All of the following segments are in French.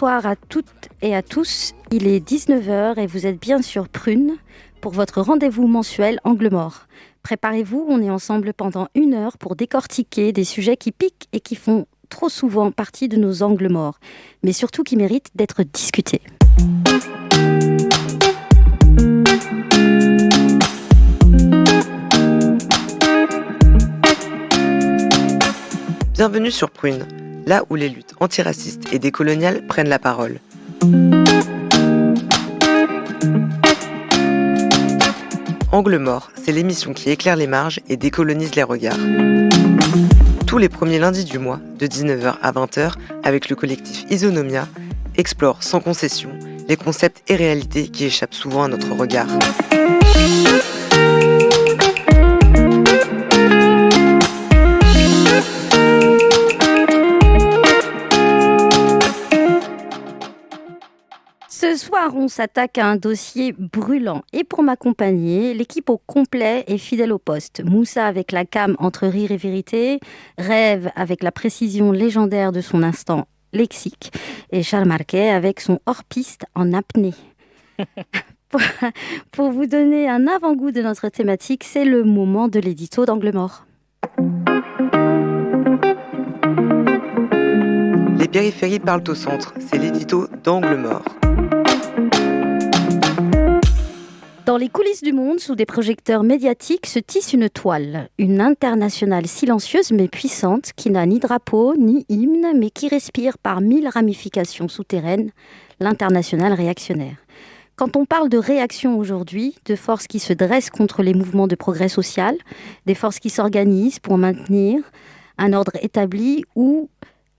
Bonsoir à toutes et à tous, il est 19h et vous êtes bien sur Prune pour votre rendez-vous mensuel Angle Mort. Préparez-vous, on est ensemble pendant 1 heure pour décortiquer des sujets qui piquent et qui font trop souvent partie de nos angles morts, mais surtout qui méritent d'être discutés. Bienvenue sur Prune, là où les luttes antiracistes et décoloniales prennent la parole. Angle Mort, c'est l'émission qui éclaire les marges et décolonise les regards. Tous les premiers lundis du mois, de 19h à 20h, avec le collectif Isonomia, explore sans concession les concepts et réalités qui échappent souvent à notre regard. Ce soir, on s'attaque à un dossier brûlant. Et pour m'accompagner, l'équipe au complet est fidèle au poste. Moussa avec la came entre rire et vérité, Rêve avec la précision légendaire de son instant lexique, et Charles Marquet avec son hors-piste en apnée. Pour vous donner un avant-goût de notre thématique, c'est le moment de l'édito d'Angle Mort. Les périphéries parlent au centre, c'est l'édito d'Angle Mort. Dans les coulisses du monde, sous des projecteurs médiatiques, se tisse une toile. Une internationale silencieuse mais puissante, qui n'a ni drapeau, ni hymne, mais qui respire par 1000 ramifications souterraines, l'internationale réactionnaire. Quand on parle de réaction aujourd'hui, de forces qui se dressent contre les mouvements de progrès social, des forces qui s'organisent pour maintenir un ordre établi où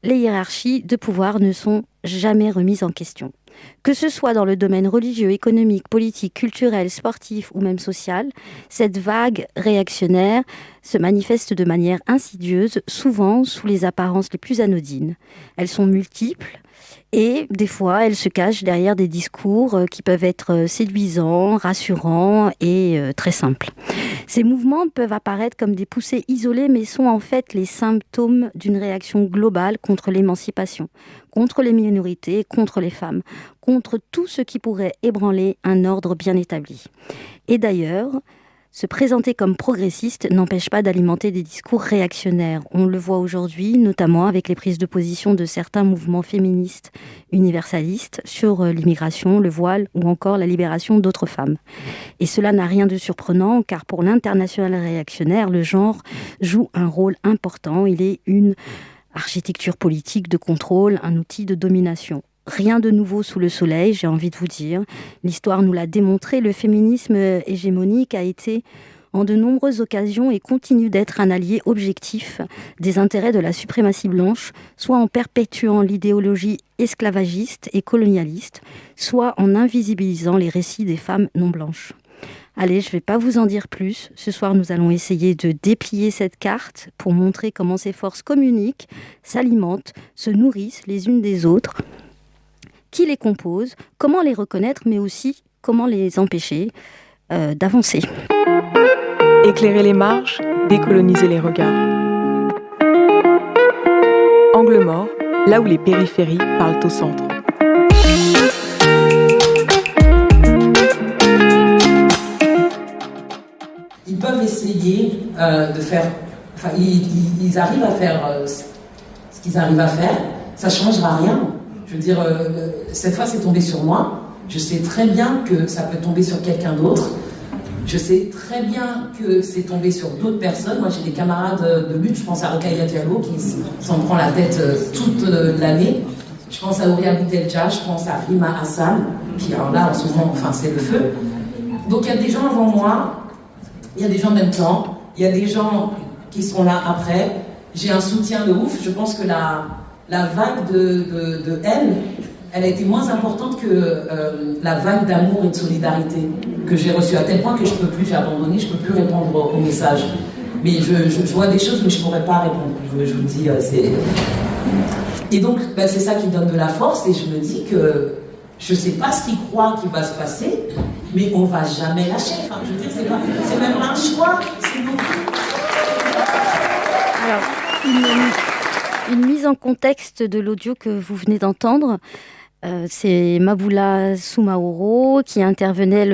les hiérarchies de pouvoir ne sont jamais remises en question. Que ce soit dans le domaine religieux, économique, politique, culturel, sportif ou même social, cette vague réactionnaire se manifeste de manière insidieuse, souvent sous les apparences les plus anodines. Elles sont multiples et des fois elles se cachent derrière des discours qui peuvent être séduisants, rassurants et très simples. Ces mouvements peuvent apparaître comme des poussées isolées, mais sont en fait les symptômes d'une réaction globale contre l'émancipation, contre les minorités, contre les femmes, contre tout ce qui pourrait ébranler un ordre bien établi. Et d'ailleurs, se présenter comme progressiste n'empêche pas d'alimenter des discours réactionnaires. On le voit aujourd'hui, notamment avec les prises de position de certains mouvements féministes universalistes sur l'immigration, le voile ou encore la libération d'autres femmes. Et cela n'a rien de surprenant, car pour l'international réactionnaire, le genre joue un rôle important. Il est une architecture politique de contrôle, un outil de domination. Rien de nouveau sous le soleil, j'ai envie de vous dire. L'histoire nous l'a démontré, le féminisme hégémonique a été en de nombreuses occasions et continue d'être un allié objectif des intérêts de la suprématie blanche, soit en perpétuant l'idéologie esclavagiste et colonialiste, soit en invisibilisant les récits des femmes non blanches. Allez, je ne vais pas vous en dire plus. Ce soir, nous allons essayer de déplier cette carte pour montrer comment ces forces communiquent, s'alimentent, se nourrissent les unes des autres, qui les composent, comment les reconnaître, mais aussi comment les empêcher d'avancer. Éclairer les marges, décoloniser les regards. Angle mort, là où les périphéries parlent au centre. Ils peuvent essayer de faire... Enfin, ils arrivent à faire ce qu'ils arrivent à faire. Ça ne changera rien. Je veux dire, cette fois, c'est tombé sur moi. Je sais très bien que ça peut tomber sur quelqu'un d'autre. Je sais très bien que c'est tombé sur d'autres personnes. Moi, j'ai des camarades de lutte. Je pense à Rokhaya Diallo, qui s'en prend la tête toute l'année. Je pense à Ouria Boutelja, je pense à Rima Hassan, qui, alors là, en ce moment, enfin, c'est le feu. Donc, il y a des gens avant moi, il y a des gens en même temps, il y a des gens qui seront là après. J'ai un soutien de ouf. Je pense que la vague de haine, elle a été moins importante que la vague d'amour et de solidarité que j'ai reçue, à tel point que je ne peux plus, j'ai abandonné, je ne peux plus répondre aux messages. Mais je vois des choses, mais je ne pourrais pas répondre. Je vous dis, c'est... Et donc, c'est ça qui donne de la force, et je me dis que je ne sais pas ce qu'ils croient qui va se passer, mais on ne va jamais lâcher. Enfin, je veux dire, c'est même un choix, c'est beaucoup. Alors, une mise en contexte de l'audio que vous venez d'entendre. C'est Maboula Soumaoro qui intervenait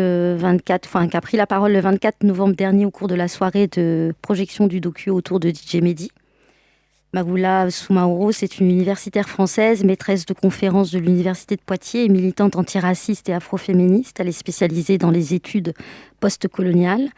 qui a pris la parole le 24 novembre dernier au cours de la soirée de projection du docu autour de DJ Mehdi. Maboula Soumaoro, c'est une universitaire française, maîtresse de conférences de l'Université de Poitiers et militante antiraciste et afroféministe. Elle est spécialisée dans les études post-coloniales.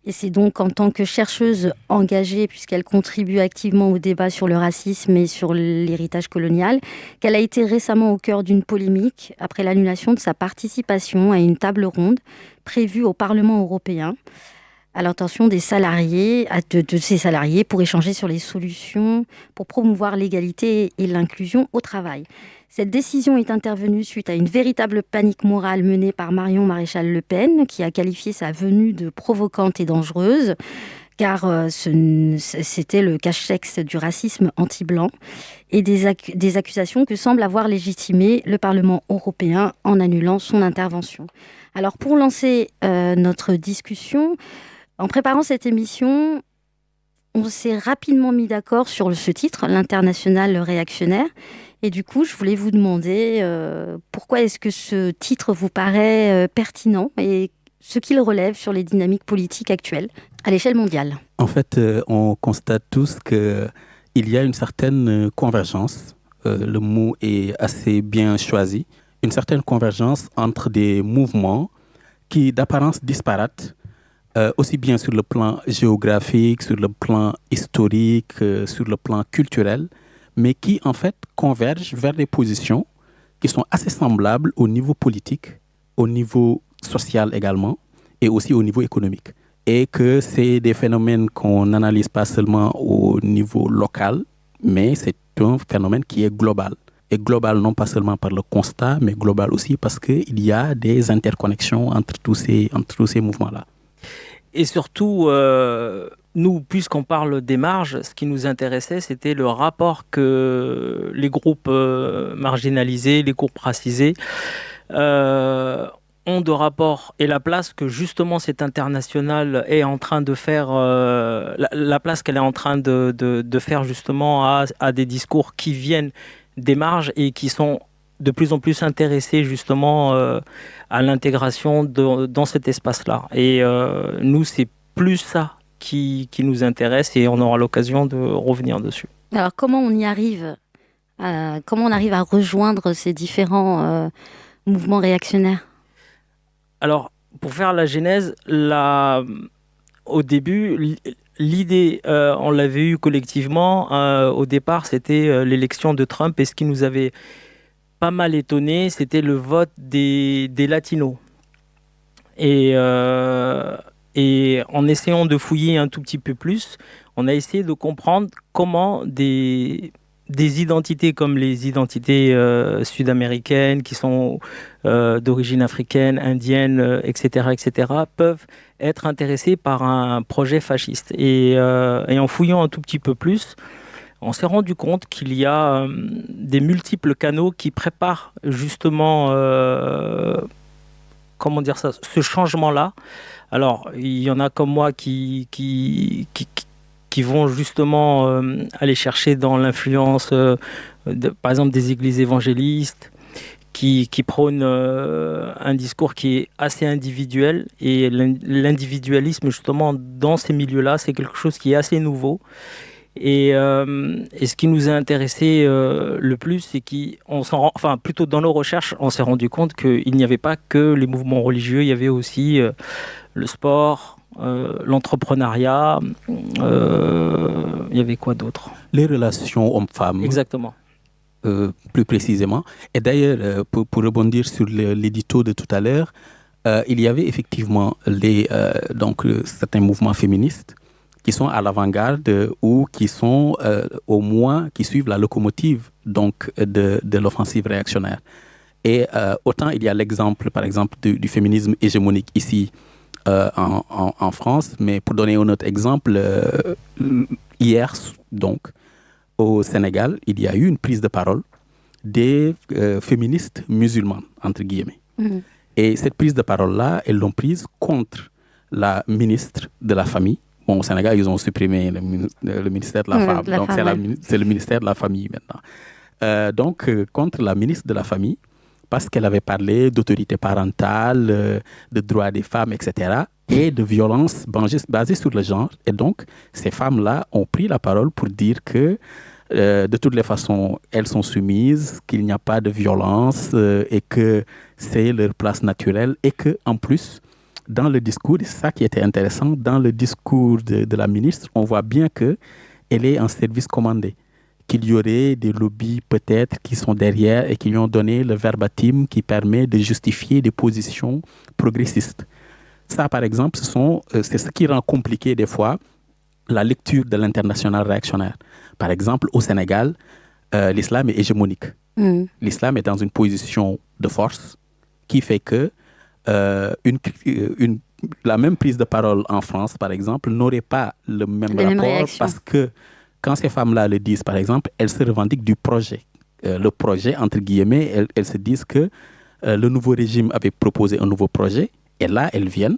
Et c'est donc en tant que chercheuse engagée, puisqu'elle contribue activement au débat sur le racisme et sur l'héritage colonial, qu'elle a été récemment au cœur d'une polémique après l'annulation de sa participation à une table ronde prévue au Parlement européen à l'intention des salariés, de ces salariés, pour échanger sur les solutions pour promouvoir l'égalité et l'inclusion au travail. Cette décision est intervenue suite à une véritable panique morale menée par Marion Maréchal Le Pen, qui a qualifié sa venue de provocante et dangereuse, car c'était le cache-sexe du racisme anti-blanc et des accusations que semble avoir légitimé le Parlement européen en annulant son intervention. Alors pour lancer notre discussion, en préparant cette émission, on s'est rapidement mis d'accord sur ce titre, l'international réactionnaire. Et du coup, je voulais vous demander pourquoi est-ce que ce titre vous paraît pertinent et ce qu'il relève sur les dynamiques politiques actuelles à l'échelle mondiale. En fait, on constate tous qu'il y a une certaine convergence, le mot est assez bien choisi, une certaine convergence entre des mouvements qui, d'apparence disparate, aussi bien sur le plan géographique, sur le plan historique, sur le plan culturel, mais qui en fait convergent vers des positions qui sont assez semblables au niveau politique, au niveau social également, et aussi au niveau économique. Et que c'est des phénomènes qu'on n'analyse pas seulement au niveau local, mais c'est un phénomène qui est global. Et global non pas seulement par le constat, mais global aussi parce qu'il y a des interconnexions entre tous ces mouvements-là. Et surtout, nous, puisqu'on parle des marges, ce qui nous intéressait, c'était le rapport que les groupes marginalisés, les groupes racisés, ont de rapport et la place que justement cette internationale est en train de faire, la place qu'elle est en train de faire justement à des discours qui viennent des marges et qui sont de plus en plus intéressés justement à l'intégration dans cet espace-là. Et nous, c'est plus ça qui nous intéresse et on aura l'occasion de revenir dessus. Alors, comment on arrive à rejoindre ces différents mouvements réactionnaires ? Alors, pour faire la genèse, au début, l'idée, on l'avait eue collectivement. Au départ, c'était l'élection de Trump et ce qui nous avait pas mal étonné, c'était le vote des latinos. Et en essayant de fouiller un tout petit peu plus, on a essayé de comprendre comment des identités comme les identités sud-américaines, qui sont d'origine africaine, indienne, etc., peuvent être intéressées par un projet fasciste. Et en fouillant un tout petit peu plus, on s'est rendu compte qu'il y a des multiples canaux qui préparent justement ce changement-là. Alors, il y en a comme moi qui vont justement aller chercher dans l'influence, par exemple, des églises évangélistes, qui prônent un discours qui est assez individuel. Et l'individualisme, justement, dans ces milieux-là, c'est quelque chose qui est assez nouveau. Et ce qui nous a intéressé le plus, c'est plutôt dans nos recherches, on s'est rendu compte qu'il n'y avait pas que les mouvements religieux, il y avait aussi le sport, l'entrepreneuriat, il y avait quoi d'autre ? Les relations hommes-femmes. Exactement. Plus précisément. Et d'ailleurs, pour rebondir sur l'édito de tout à l'heure, il y avait effectivement certains mouvements féministes qui sont à l'avant-garde ou qui sont au moins qui suivent la locomotive donc de l'offensive réactionnaire. Et autant il y a l'exemple, par exemple, du féminisme hégémonique ici en France, mais pour donner un autre exemple, hier donc au Sénégal, il y a eu une prise de parole des féministes musulmanes entre guillemets. Mmh. Et cette prise de parole-là, elles l'ont prise contre la ministre de la Famille. Bon, au Sénégal, ils ont supprimé le ministère de la Femme. Donc, c'est le ministère de la Famille maintenant. Contre la ministre de la Famille, parce qu'elle avait parlé d'autorité parentale, de droits des femmes, etc., et de violence basée sur le genre. Et donc, ces femmes-là ont pris la parole pour dire que, de toutes les façons, elles sont soumises, qu'il n'y a pas de violence et que c'est leur place naturelle. Et qu'en plus, dans le discours, c'est ça qui était intéressant, dans le discours de la ministre, on voit bien qu'elle est en service commandé, qu'il y aurait des lobbies peut-être qui sont derrière et qui lui ont donné le verbatim qui permet de justifier des positions progressistes. Ça, par exemple, c'est ce qui rend compliqué des fois la lecture de l'international réactionnaire. Par exemple, au Sénégal, l'islam est hégémonique. L'islam est dans une position de force qui fait que la même prise de parole en France, par exemple, n'aurait pas le même rapport parce que quand ces femmes-là le disent, par exemple, elles se revendiquent du projet. Le projet, entre guillemets, elles se disent que le nouveau régime avait proposé un nouveau projet. Et là, elles viennent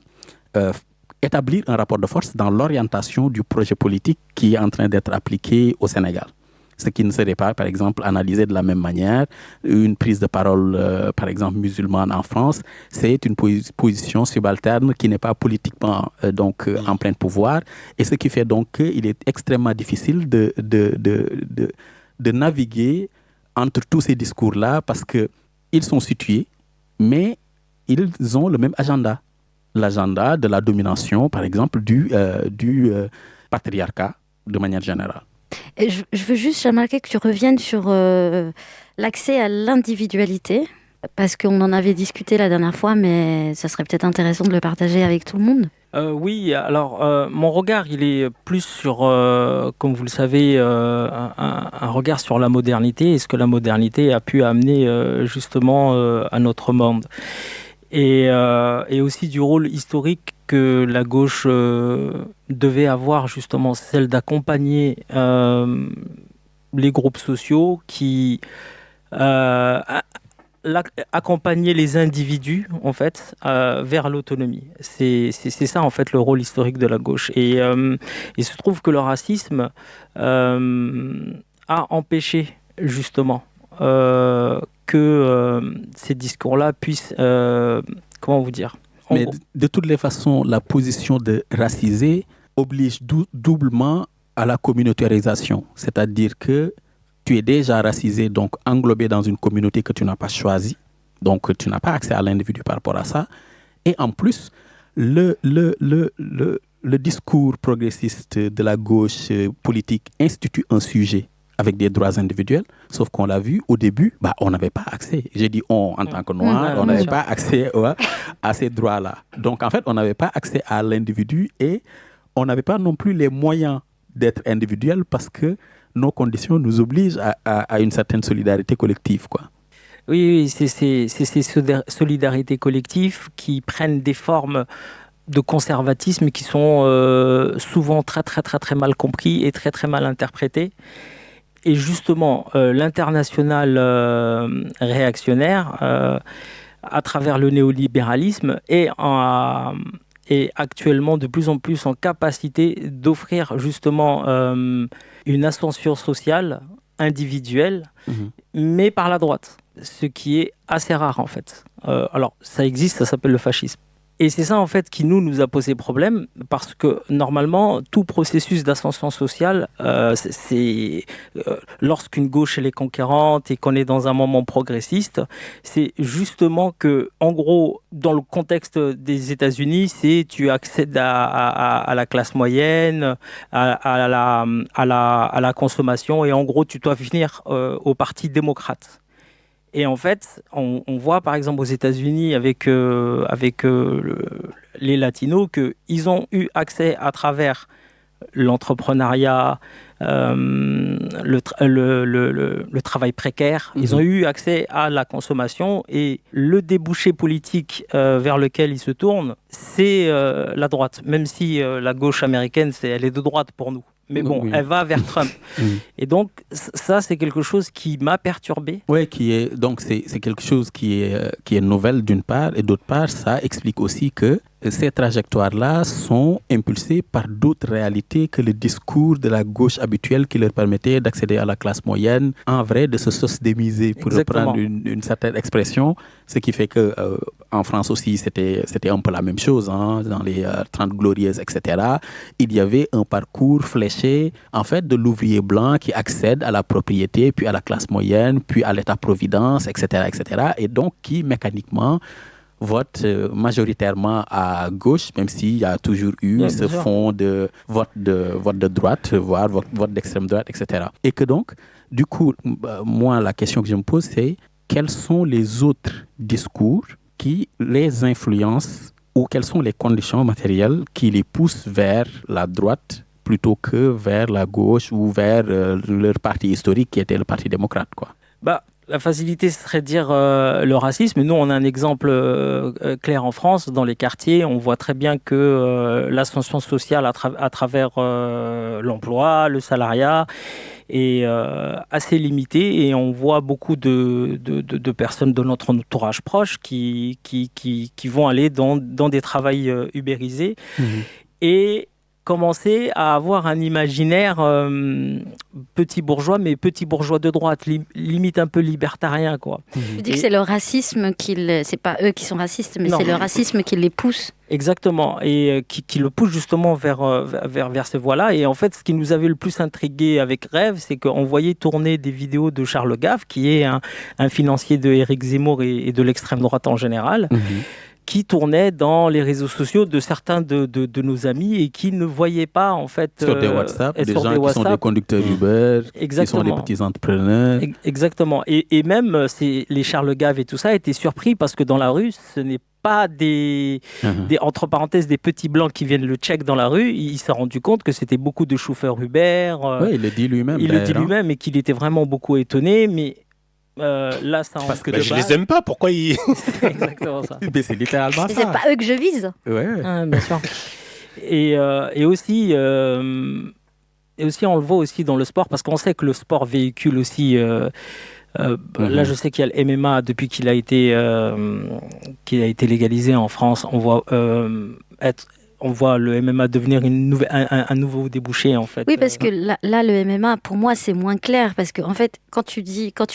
établir un rapport de force dans l'orientation du projet politique qui est en train d'être appliqué au Sénégal. Ce qui ne serait pas, par exemple, analysé de la même manière. Une prise de parole, par exemple, musulmane en France, c'est une position subalterne qui n'est pas politiquement en plein pouvoir. Et ce qui fait donc qu'il est extrêmement difficile de naviguer entre tous ces discours-là parce qu'ils sont situés, mais ils ont le même agenda. L'agenda de la domination, par exemple, du patriarcat, de manière générale. Et je veux juste, Jean-Marc, que tu reviennes sur l'accès à l'individualité, parce qu'on en avait discuté la dernière fois, mais ça serait peut-être intéressant de le partager avec tout le monde. Oui, alors mon regard, il est plus sur, comme vous le savez, un regard sur la modernité et ce que la modernité a pu amener justement à notre monde. Et aussi du rôle historique que la gauche devait avoir, justement, celle d'accompagner les groupes sociaux qui accompagner les individus, en fait, vers l'autonomie. C'est ça, en fait, le rôle historique de la gauche. Et il se trouve que le racisme a empêché, justement, que ces discours-là puissent... comment vous dire ? Mais de toutes les façons, la position de racisé oblige doublement à la communautarisation. C'est-à-dire que tu es déjà racisé, donc englobé dans une communauté que tu n'as pas choisie. Donc tu n'as pas accès à l'individu par rapport à ça. Et en plus, le discours progressiste de la gauche politique institue un sujet avec des droits individuels, sauf qu'on l'a vu, au début, on n'avait pas accès. J'ai dit on, en tant que noir, on n'avait pas accès à ces droits-là. Donc, en fait, on n'avait pas accès à l'individu et on n'avait pas non plus les moyens d'être individuel parce que nos conditions nous obligent à une certaine solidarité collective, quoi. Oui, c'est ces solidarités collectives qui prennent des formes de conservatisme qui sont souvent très, très, très, très mal compris et très, très mal interprétés. Et justement, l'international réactionnaire, à travers le néolibéralisme, est actuellement de plus en plus en capacité d'offrir justement une ascension sociale individuelle, mais par la droite, ce qui est assez rare en fait. Alors, ça existe, ça s'appelle le fascisme. Et c'est ça, en fait, qui nous a posé problème, parce que, normalement, tout processus d'ascension sociale, lorsqu'une gauche, elle est conquérante et qu'on est dans un moment progressiste, c'est justement que, en gros, dans le contexte des États-Unis, c'est tu accèdes à la classe moyenne, à la consommation, et en gros, tu dois venir au Parti démocrate. Et en fait, on voit par exemple aux États-Unis avec les latinos qu'ils ont eu accès à travers l'entrepreneuriat, le travail précaire. Ils ont eu accès à la consommation et le débouché politique vers lequel ils se tournent, c'est la droite. Même si la gauche américaine, elle est de droite pour nous. Mais bon, elle va vers Trump. Et donc, ça, c'est quelque chose qui m'a perturbé. Oui, c'est quelque chose qui est nouvelle d'une part, et d'autre part, ça explique aussi que ces trajectoires-là sont impulsées par d'autres réalités que le discours de la gauche habituelle qui leur permettait d'accéder à la classe moyenne, en vrai, de se sociémiser, pour reprendre une certaine expression, ce qui fait que en France aussi, c'était un peu la même chose, hein, dans les 30 glorieuses, etc. Il y avait un parcours fléché, en fait, de l'ouvrier blanc qui accède à la propriété, puis à la classe moyenne, puis à l'État-providence, etc., etc., et donc qui, mécaniquement, vote majoritairement à gauche, même s'il y a toujours eu ce fond de vote de droite, voire vote d'extrême droite, etc. Et que donc, du coup, moi, la question que je me pose, c'est quels sont les autres discours qui les influencent ou quelles sont les conditions matérielles qui les poussent vers la droite plutôt que vers la gauche ou vers leur parti historique qui était le Parti démocrate, quoi. La facilité serait de dire le racisme. Nous, on a un exemple clair en France. Dans les quartiers, on voit très bien que l'ascension sociale à travers l'emploi, le salariat est assez limitée. Et on voit beaucoup de personnes de notre entourage proche qui vont aller dans des travails ubérisés. Et commencer à avoir un imaginaire petit bourgeois, mais petit bourgeois de droite, limite un peu libertarien, quoi. Tu dis que c'est le racisme c'est pas eux qui sont racistes, mais c'est le racisme qui les pousse. Exactement, et qui le pousse justement vers ces voies-là. Et en fait, ce qui nous avait le plus intrigué avec Rêve, c'est qu'on voyait tourner des vidéos de Charles Gave, qui est un financier de Éric Zemmour et de l'extrême droite en général, qui tournait dans les réseaux sociaux de certains de nos amis et qui ne voyaient pas, en fait... Sur des WhatsApp, des gens qui sont des conducteurs Uber, qui sont des petits entrepreneurs. Exactement. Et même les Charles Gave et tout ça étaient surpris parce que dans la rue, ce n'est pas des entre parenthèses, des petits blancs qui viennent le check dans la rue. Il s'est rendu compte que c'était beaucoup de chauffeurs Uber. Oui, il le dit lui-même. Il le dit lui-même et qu'il était vraiment beaucoup étonné, mais... là, ça parce que je les aime pas, pourquoi ils... C'est exactement ça. Mais c'est littéralement ça. C'est pas eux que je vise. Ouais. Bien sûr. Et aussi, on le voit aussi dans le sport, parce qu'on sait que le sport véhicule aussi... Là, je sais qu'il y a le MMA depuis qu'il a été légalisé en France. On voit le MMA devenir un nouveau débouché, en fait. Oui, parce que là, le MMA, pour moi, c'est moins clair. Parce que, en fait, quand tu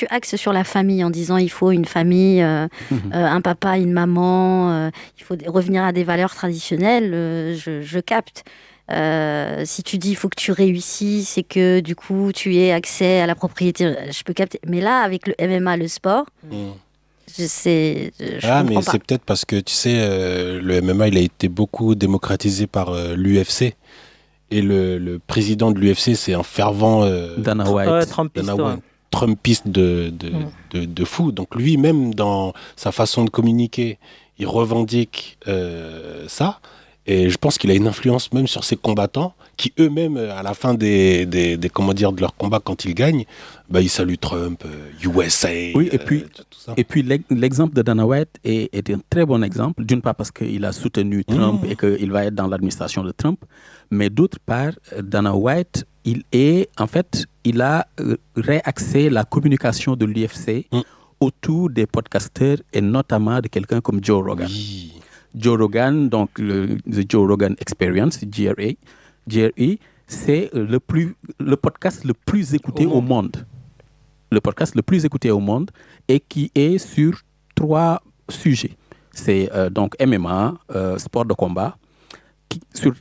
axes sur la famille en disant il faut une famille, un papa, une maman, il faut revenir à des valeurs traditionnelles, je capte. Si tu dis il faut que tu réussisses et que du coup tu aies accès à la propriété, je peux capter. Mais là, avec le MMA, le sport... mais c'est peut-être parce que, tu sais, le MMA, il a été beaucoup démocratisé par l'UFC. Et le président de l'UFC, c'est un fervent Dana White. Trumpiste de fou. Donc lui-même, dans sa façon de communiquer, il revendique ça. Et je pense qu'il a une influence même sur ses combattants qui eux-mêmes, à la fin de leur combat, quand ils gagnent, ils saluent Trump, USA. Oui, tout ça. Et puis l'exemple de Dana White est un très bon exemple. D'une part parce qu'il a soutenu Trump et qu'il va être dans l'administration de Trump. Mais d'autre part, Dana White, il a réaxé la communication de l'UFC autour des podcasteurs et notamment de quelqu'un comme Joe Rogan. Oui. Joe Rogan, donc The Joe Rogan Experience, GRE, c'est le podcast le plus écouté au monde. Le podcast le plus écouté au monde et qui est sur 3 sujets. C'est donc MMA, sport de combat, sur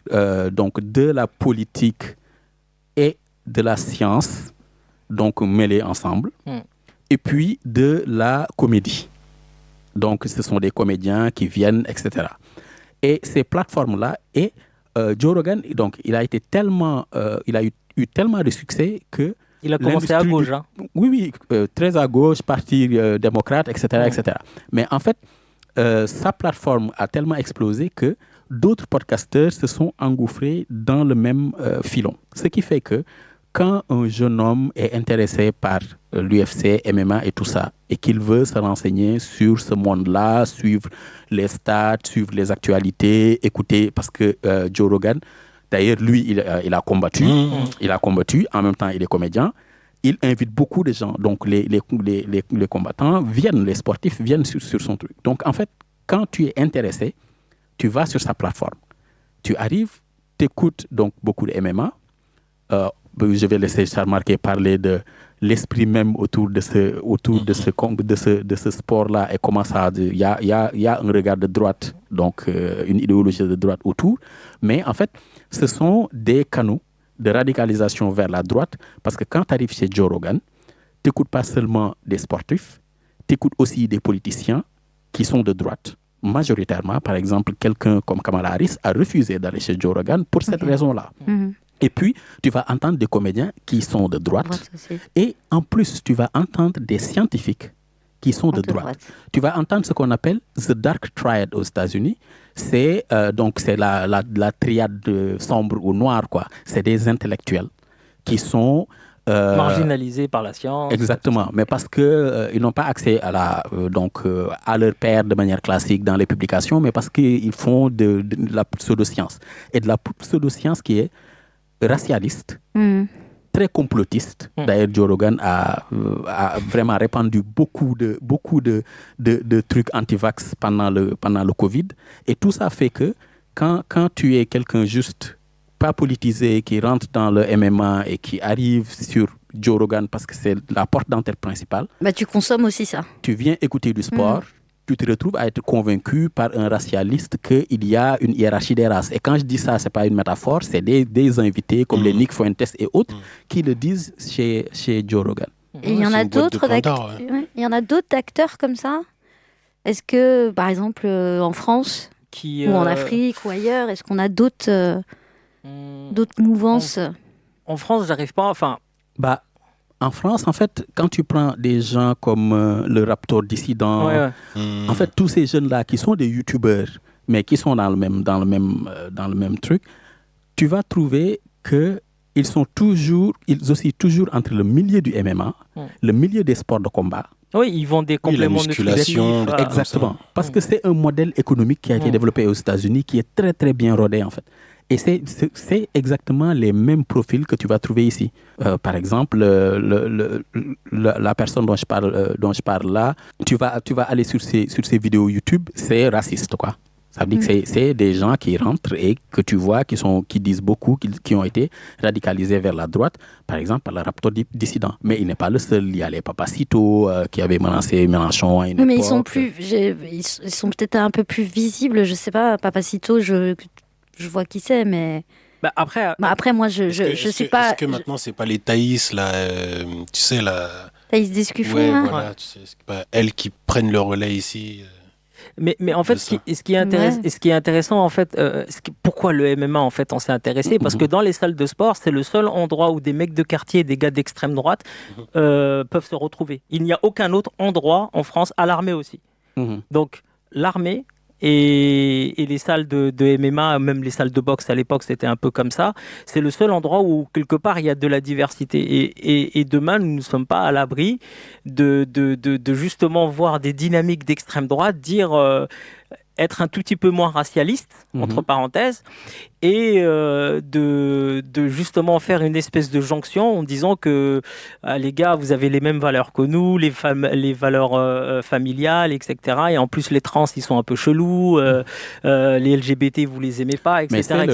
donc de la politique et de la science, donc mêlés ensemble, et puis de la comédie. Donc, ce sont des comédiens qui viennent, etc. Et ces plateformes-là, et Joe Rogan, donc, il a eu tellement de succès que... Il a commencé à gauche, hein. Oui, très à gauche, parti démocrate, etc., etc. Mais en fait, sa plateforme a tellement explosé que d'autres podcasteurs se sont engouffrés dans le même filon. Ce qui fait que quand un jeune homme est intéressé par l'UFC, MMA et tout ça, et qu'il veut se renseigner sur ce monde-là, suivre les stats, suivre les actualités, écouter, parce que Joe Rogan, d'ailleurs, lui, il a combattu. Il a combattu, en même temps, il est comédien. Il invite beaucoup de gens. Donc, les combattants viennent, les sportifs viennent sur son truc. Donc, en fait, quand tu es intéressé, tu vas sur sa plateforme. Tu arrives, tu écoutes donc beaucoup de MMA. Je vais laisser Charles Marquet parler de l'esprit même autour de ce sport-là et comment ça, il y a un regard de droite, donc une idéologie de droite autour. Mais en fait, ce sont des canaux de radicalisation vers la droite, parce que quand tu arrives chez Joe Rogan, tu n'écoutes pas seulement des sportifs, tu écoutes aussi des politiciens qui sont de droite. Majoritairement, par exemple, quelqu'un comme Kamala Harris a refusé d'aller chez Joe Rogan pour cette raison-là. Et puis, tu vas entendre des comédiens qui sont de droite. Et en plus, tu vas entendre des scientifiques qui sont de droite. Tu vas entendre ce qu'on appelle the dark triad aux États-Unis. C'est la triade sombre ou noire, quoi. C'est des intellectuels qui sont marginalisés par la science. Exactement, mais parce que ils n'ont pas accès à à leur père de manière classique dans les publications, mais parce qu'ils font de la pseudoscience, et de la pseudoscience qui est racialiste, très complotiste. D'ailleurs, Joe Rogan a vraiment répandu beaucoup de trucs anti-vax pendant le Covid. Et tout ça fait que quand tu es quelqu'un juste pas politisé, qui rentre dans le MMA et qui arrive sur Joe Rogan parce que c'est la porte d'entrée principale, tu consommes aussi ça. Tu viens écouter du sport. Tu te retrouves à être convaincu par un racialiste qu'il y a une hiérarchie des races. Et quand je dis ça, ce n'est pas une métaphore, c'est des invités comme les Nick Fuentes et autres qui le disent chez Joe Rogan. Et il y en a d'autres acteurs comme ça. Est-ce que, par exemple, en France ou en Afrique ou ailleurs, est-ce qu'on a d'autres mouvances En France, j'arrive pas... En France, en fait, quand tu prends des gens comme le Raptor Dissident, en fait, tous ces jeunes-là qui sont des youtubeurs, mais qui sont dans le même truc, tu vas trouver qu'ils oscillent toujours entre le milieu du MMA, le milieu des sports de combat. Oui, ils vendent des compléments la musculation, nutritifs. Exactement. Parce que c'est un modèle économique qui a été développé aux États-Unis, qui est très, très bien rodé, en fait. Et c'est exactement les mêmes profils que tu vas trouver ici. Par exemple, la personne dont je parle là, tu vas aller sur ses vidéos YouTube, c'est raciste, quoi. Ça veut dire que c'est des gens qui rentrent et que tu vois qui disent beaucoup, qui ont été radicalisés vers la droite, par exemple par le Raptor Dissident. Mais il n'est pas le seul. Il y a les Papacito qui avaient menacé Mélenchon à une époque. Mais ils sont peut-être un peu plus visibles. Je sais pas, Papacito, je vois qui c'est, mais... Après, moi, je sais pas... Est-ce que maintenant, c'est pas les Thaïs, là, tu sais, la... Thaïs Descuffon, ouais, hein. voilà, tu sais, c'est pas elles qui prennent le relais ici. Mais en fait, ce qui est intéressant, en fait, pourquoi le MMA, en fait, on s'est intéressé, parce que dans les salles de sport, c'est le seul endroit où des mecs de quartier, des gars d'extrême droite peuvent se retrouver. Il n'y a aucun autre endroit en France, à l'armée aussi. Donc, l'armée et les salles de MMA, même les salles de boxe à l'époque, c'était un peu comme ça. C'est le seul endroit où, quelque part, il y a de la diversité. Et demain, nous ne sommes pas à l'abri de justement voir des dynamiques d'extrême droite dire... être un tout petit peu moins racialiste, entre parenthèses, et de justement faire une espèce de jonction en disant que les gars, vous avez les mêmes valeurs que nous, les valeurs familiales, etc. Et en plus, les trans, ils sont un peu chelous, les LGBT, vous les aimez pas, etc.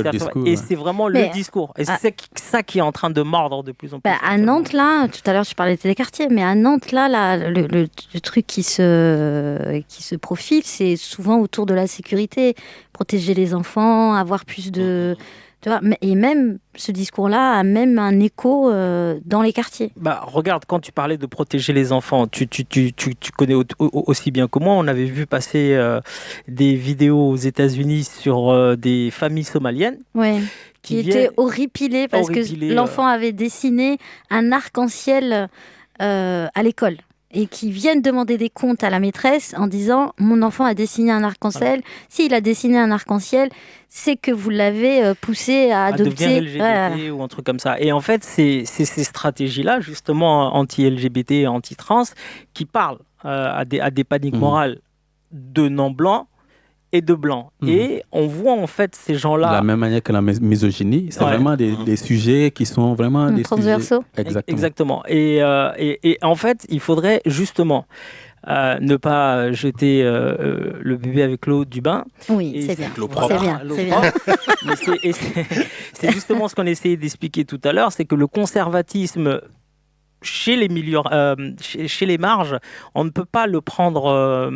Et c'est vraiment le discours. Et c'est ça qui est en train de mordre de plus en plus. À Nantes, là, tout à l'heure, je parlais des quartiers, mais à Nantes, là le truc qui se profile, c'est souvent autour de la sécurité, protéger les enfants, avoir plus de... Tu vois, et même ce discours-là a même un écho dans les quartiers. Regarde, quand tu parlais de protéger les enfants, tu connais aussi bien que moi, on avait vu passer des vidéos aux États-Unis sur des familles somaliennes. Ouais. Qui étaient horripilées parce que l'enfant avait dessiné un arc-en-ciel à l'école. Et qui viennent demander des comptes à la maîtresse en disant « Mon enfant a dessiné un arc-en-ciel. S'il a dessiné un arc-en-ciel, c'est que vous l'avez poussé à adopter. » LGBT ou un truc comme ça. Et en fait, c'est ces stratégies-là, justement, anti-LGBT et anti-trans, qui parlent à des paniques morales de non-blancs et de blancs. Et on voit en fait ces gens-là... De la même manière que la misogynie, c'est vraiment des sujets qui sont vraiment des transversaux. Sujets... Exactement. Et en fait, il faudrait justement ne pas jeter le bébé avec l'eau du bain. Oui, Et c'est bien. l'eau propre. C'est bien, l'eau c'est bien. propre. Mais c'est justement ce qu'on essayait d'expliquer tout à l'heure, c'est que le conservatisme chez les milieux, chez les marges, on ne peut pas le prendre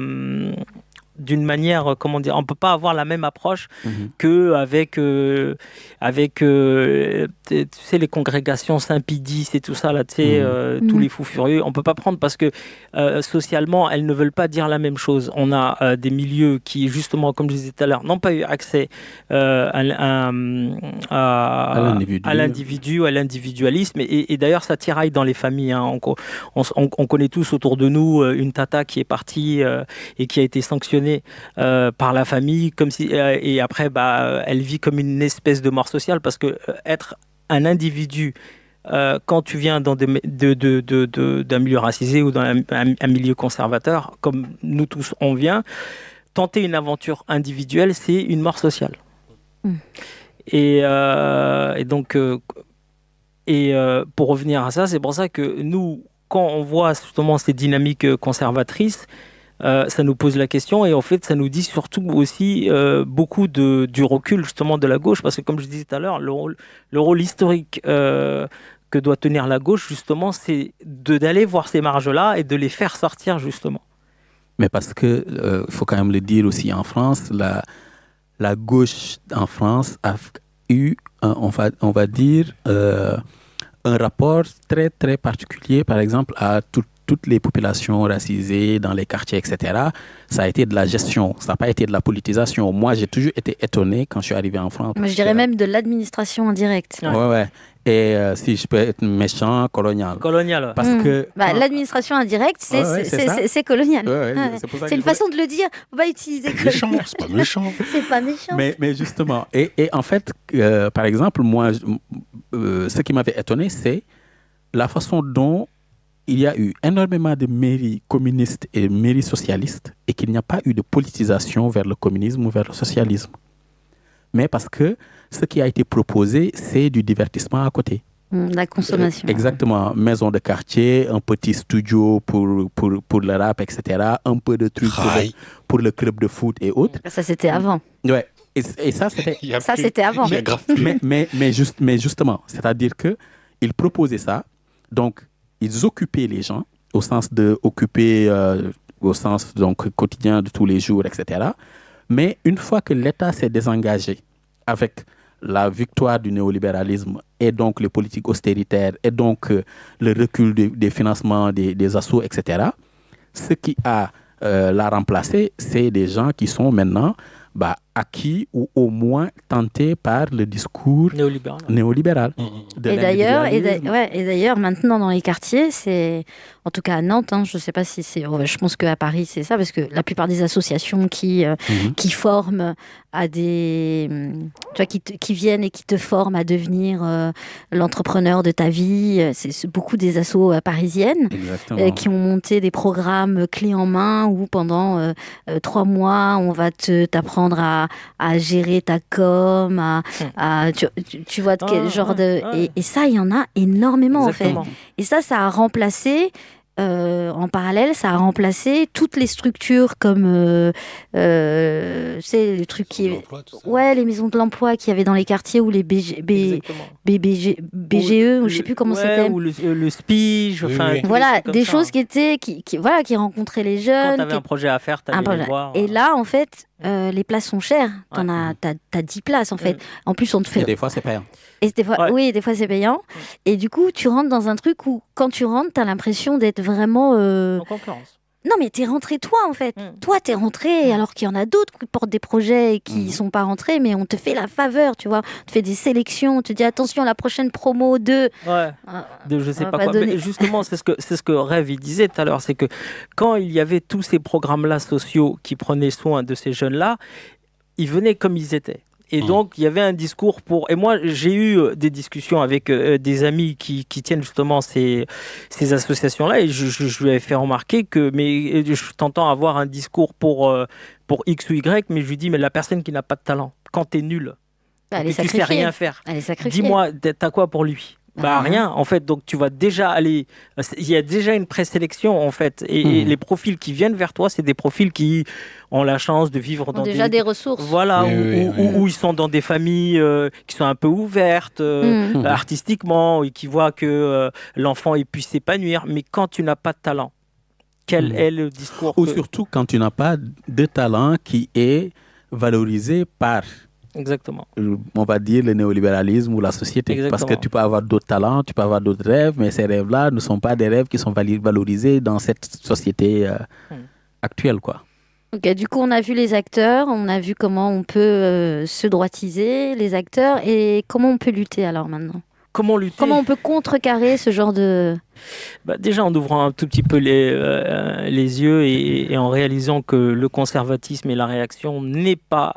d'une manière, comment dire, on peut pas avoir la même approche qu'avec tu sais, les congrégations Saint-Pidis et tout ça là, tu sais, tous les fous furieux. On peut pas prendre parce que socialement, elles ne veulent pas dire la même chose. On a des milieux qui, justement, comme je disais tout à l'heure, n'ont pas eu accès à l'individu, à l'individualisme. Et d'ailleurs, ça tiraille dans les familles. Hein. On connaît tous autour de nous une tata qui est partie et qui a été sanctionnée par la famille, comme si, et après, elle vit comme une espèce de mort sociale parce que être un individu quand tu viens d'un milieu racisé ou dans un milieu conservateur, comme nous tous on vient, tenter une aventure individuelle, c'est une mort sociale. Et donc, pour revenir à ça, c'est pour ça que nous, quand on voit justement ces dynamiques conservatrices, ça nous pose la question et en fait ça nous dit surtout aussi beaucoup du recul justement de la gauche, parce que comme je disais tout à l'heure, le rôle historique que doit tenir la gauche justement, c'est d'aller voir ces marges-là et de les faire sortir justement. Mais parce que, il faut quand même le dire aussi, en France, la gauche en France a eu, on va dire, un rapport très très particulier, par exemple, à toutes les populations racisées dans les quartiers, etc. Ça a été de la gestion, ça n'a pas été de la politisation. Moi, j'ai toujours été étonné quand je suis arrivé en France. Moi, je dirais même de l'administration indirecte. Ouais. Et si je peux être méchant, colonial. Colonial. Parce que... l'administration indirecte, c'est colonial. C'est une façon de le dire. On va utiliser méchant, c'est pas méchant. C'est pas méchant. Mais justement, et en fait, par exemple, moi, ce qui m'avait étonné, c'est la façon dont il y a eu énormément de mairies communistes et mairies socialistes et qu'il n'y a pas eu de politisation vers le communisme ou vers le socialisme. Mais parce que ce qui a été proposé, c'est du divertissement à côté. La consommation. Exactement. Maison de quartier, un petit studio pour le rap, etc. Un peu de trucs pour le club de foot et autres. Ça, c'était avant. Ouais. Et ça, c'était... c'était avant. Mais justement, c'est-à-dire qu'ils proposaient ça. Donc, ils occupaient les gens, au sens de occuper, au sens donc quotidien de tous les jours, etc. Mais une fois que l'État s'est désengagé avec la victoire du néolibéralisme et donc les politiques austéritaires et donc le recul des financements des assos, etc., ce qui a l'a remplacé, c'est des gens qui sont maintenant acquis ou au moins tentés par le discours néolibéral. Et d'ailleurs, maintenant dans les quartiers, c'est, en tout cas à Nantes, je ne sais pas si c'est, je pense qu'à Paris c'est ça, parce que la plupart des associations qui forment à des, tu vois, qui viennent et qui te forment à devenir l'entrepreneur de ta vie, c'est beaucoup des assos parisiennes qui ont monté des programmes clés en main où pendant 3 mois on va t'apprendre à gérer ta com, tu vois de quel genre de... Et ça, il y en a énormément. Exactement. En fait. Et ça a remplacé... en parallèle, ça a remplacé toutes les structures comme c'est le truc qui est les maisons de l'emploi qu'il y avait dans les quartiers ou les BGE ou je sais plus comment c'était, ou le SPIGE, voilà, des choses qui étaient qui rencontraient les jeunes. Quand tu avais un projet à faire, tu allais les voir. Et là, en fait, les places sont chères. T'as 10 places en fait. En plus, on te fait. Et des fois, c'est payant. Et des fois c'est payant. Et du coup, tu rentres dans un truc où, quand tu rentres, t'as l'impression d'être vraiment... en concurrence. Non, mais t'es rentré toi, en fait. Toi, t'es rentré, alors qu'il y en a d'autres qui portent des projets et qui sont pas rentrés, mais on te fait la faveur, tu vois. On te fait des sélections, on te dit, attention, la prochaine promo de je sais pas quoi. Mais justement, c'est ce que Rêve, il disait tout à l'heure, c'est que quand il y avait tous ces programmes-là sociaux qui prenaient soin de ces jeunes-là, ils venaient comme ils étaient. Et donc, il y avait un discours pour... Et moi, j'ai eu des discussions avec des amis qui tiennent justement ces associations-là, et je lui avais fait remarquer que je t'entends avoir un discours pour X ou Y, mais je lui dis, mais la personne qui n'a pas de talent, quand t'es nul, tu sais rien faire, dis-moi, t'as quoi pour lui ? Rien, en fait. Donc, tu vas déjà aller... Il y a déjà une présélection, en fait. Et les profils qui viennent vers toi, c'est des profils qui ont la chance de vivre dans déjà des ressources. Voilà, où ils sont dans des familles qui sont un peu ouvertes artistiquement, et qui voient que l'enfant il puisse s'épanouir. Mais quand tu n'as pas de talent, quel est le discours Ou surtout quand tu n'as pas de talent qui est valorisé par... Exactement. On va dire le néolibéralisme ou la société. Exactement. Parce que tu peux avoir d'autres talents, tu peux avoir d'autres rêves, mais ces rêves-là ne sont pas des rêves qui sont valorisés dans cette société actuelle, quoi. Ok, du coup, on a vu les acteurs, on a vu comment on peut se droitiser, les acteurs, et comment on peut lutter alors maintenant ? Comment lutter ? Comment on peut contrecarrer ce genre de... Déjà en ouvrant un tout petit peu les yeux et en réalisant que le conservatisme et la réaction n'est pas...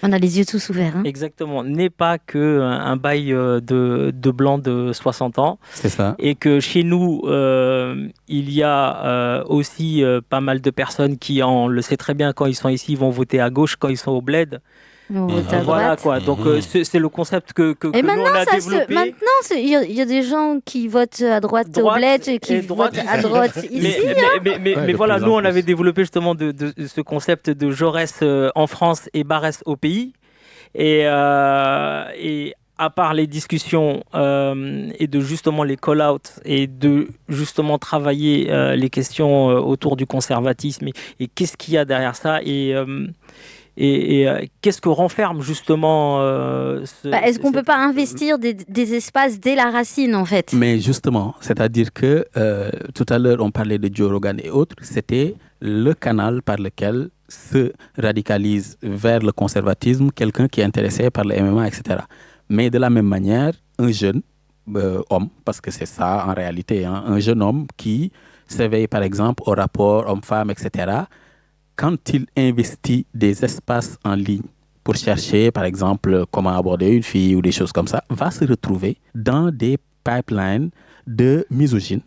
On a les yeux tous ouverts. Hein. Exactement, n'est pas qu'un bail de blanc de 60 ans. C'est ça. Et que chez nous, il y a aussi pas mal de personnes qui, on le sait très bien, quand ils sont ici, vont voter à gauche, quand ils sont au bled. Voilà quoi. Donc c'est le concept que nous on a développé. Maintenant, il y a des gens qui votent à droite au bled et qui votent à droite ici. Mais voilà, nous on avait développé justement de ce concept de Jaurès en France et Barès au pays. Et à part les discussions et de justement les call-outs et de justement travailler les questions autour du conservatisme et qu'est-ce qu'il y a derrière ça et qu'est-ce que renferme justement est-ce qu'on ne peut pas investir des espaces dès la racine en fait ? Mais justement, c'est-à-dire que tout à l'heure on parlait de Joe Rogan et autres, c'était le canal par lequel se radicalise vers le conservatisme quelqu'un qui est intéressé par le MMA, etc. Mais de la même manière, un jeune homme, parce que c'est ça en réalité, hein, un jeune homme qui s'éveille par exemple au rapport homme-femme, etc., quand il investit des espaces en ligne pour chercher, par exemple, comment aborder une fille ou des choses comme ça, va se retrouver dans des pipelines de misogynes.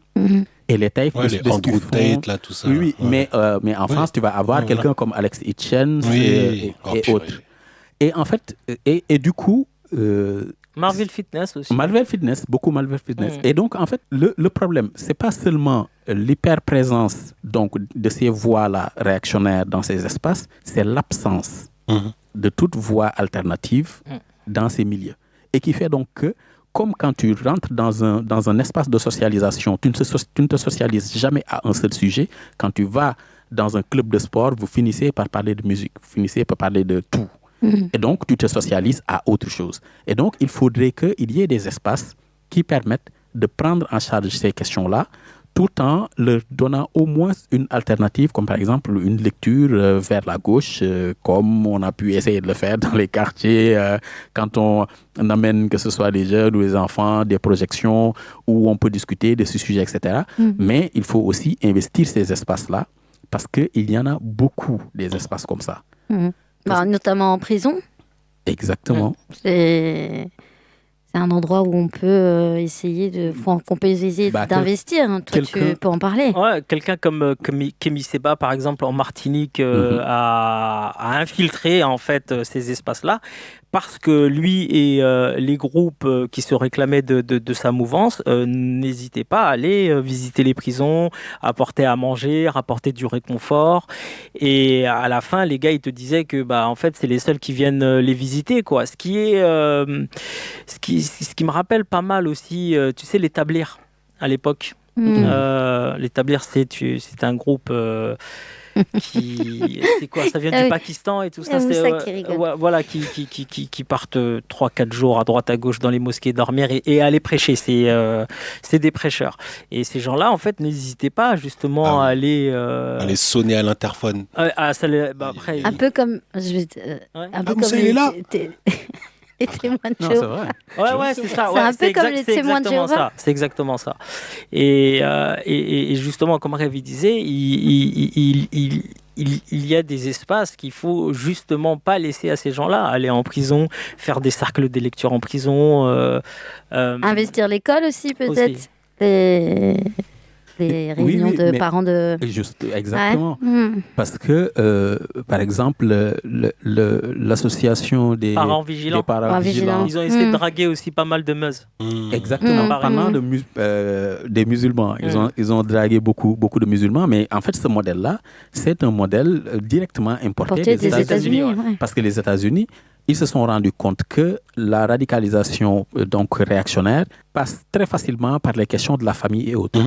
Et les types de Andrew Tate, là, tout ça. Oui, mais en France, tu vas avoir quelqu'un comme Alex Hitchens et autres. Et en fait, et du coup... Marvel Fitness aussi. Beaucoup Marvel Fitness. Et donc, en fait, le problème, c'est pas seulement l'hyperprésence donc, de ces voix-là réactionnaires dans ces espaces, c'est l'absence de toute voix alternative dans ces milieux. Et qui fait donc que, comme quand tu rentres dans un espace de socialisation, tu ne te socialises jamais à un seul sujet. Quand tu vas dans un club de sport, vous finissez par parler de musique, vous finissez par parler de tout. Et donc, tu te socialises à autre chose. Et donc, il faudrait qu'il y ait des espaces qui permettent de prendre en charge ces questions-là, tout en leur donnant au moins une alternative, comme par exemple une lecture vers la gauche, comme on a pu essayer de le faire dans les quartiers, quand on amène, que ce soit les jeunes ou les enfants, des projections où on peut discuter de ce sujet, etc. Mais il faut aussi investir ces espaces-là, parce qu'il y en a beaucoup, des espaces comme ça. Notamment en prison. Exactement. C'est un endroit où on peut essayer d'investir. Hein. Toi, tu peux en parler. Ouais, quelqu'un comme Kémy Séba, par exemple, en Martinique, a infiltré en fait ces espaces-là. Parce que lui et les groupes qui se réclamaient de sa mouvance n'hésitaient pas à aller visiter les prisons, apporter à manger, rapporter du réconfort. Et à la fin, les gars, ils te disaient que en fait, c'est les seuls qui viennent les visiter, quoi. Ce qui me rappelle pas mal aussi, tu sais, les Tablirs à l'époque. Les Tablirs, c'est un groupe... c'est quoi, ça vient du Pakistan et tout ça, voilà, qui partent 3-4 jours à droite à gauche dans les mosquées dormir et aller prêcher, c'est des prêcheurs et ces gens-là en fait n'hésitaient pas justement à aller sonner à l'interphone, après, un peu comme il est là. Les témoins de Jéhovah. Ouais, c'est ça. C'est un peu comme les témoins de Jéhovah. C'est exactement ça. Et justement, comme Ravi disait, il y a des espaces qu'il faut justement pas laisser à ces gens-là aller en prison, faire des cercles de lecture en prison. Investir l'école aussi, peut-être. les réunions de parents de... Juste, exactement. Ouais. Parce que, par exemple, l'association des parents vigilants, ils ont essayé de draguer aussi pas mal de meuzes. Exactement, parlant des musulmans. Ils ont dragué beaucoup de musulmans, mais en fait, ce modèle-là, c'est un modèle directement importé des États-Unis. Parce que les États-Unis, ils se sont rendus compte que la radicalisation donc réactionnaire passe très facilement par les questions de la famille et autres.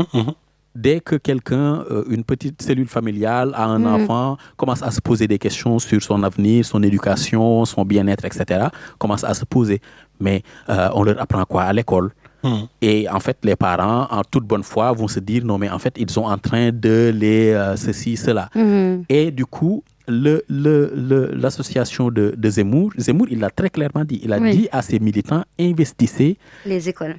Dès que quelqu'un, une petite cellule familiale, a un enfant, commence à se poser des questions sur son avenir, son éducation, son bien-être, etc., commence à se poser. Mais on leur apprend quoi à l'école? Et en fait, les parents, en toute bonne foi, vont se dire non, mais en fait, ils sont en train de les ceci, cela. Et du coup, l'association de Zemmour, il l'a très clairement dit. Il a dit à ses militants, investissez les écoles.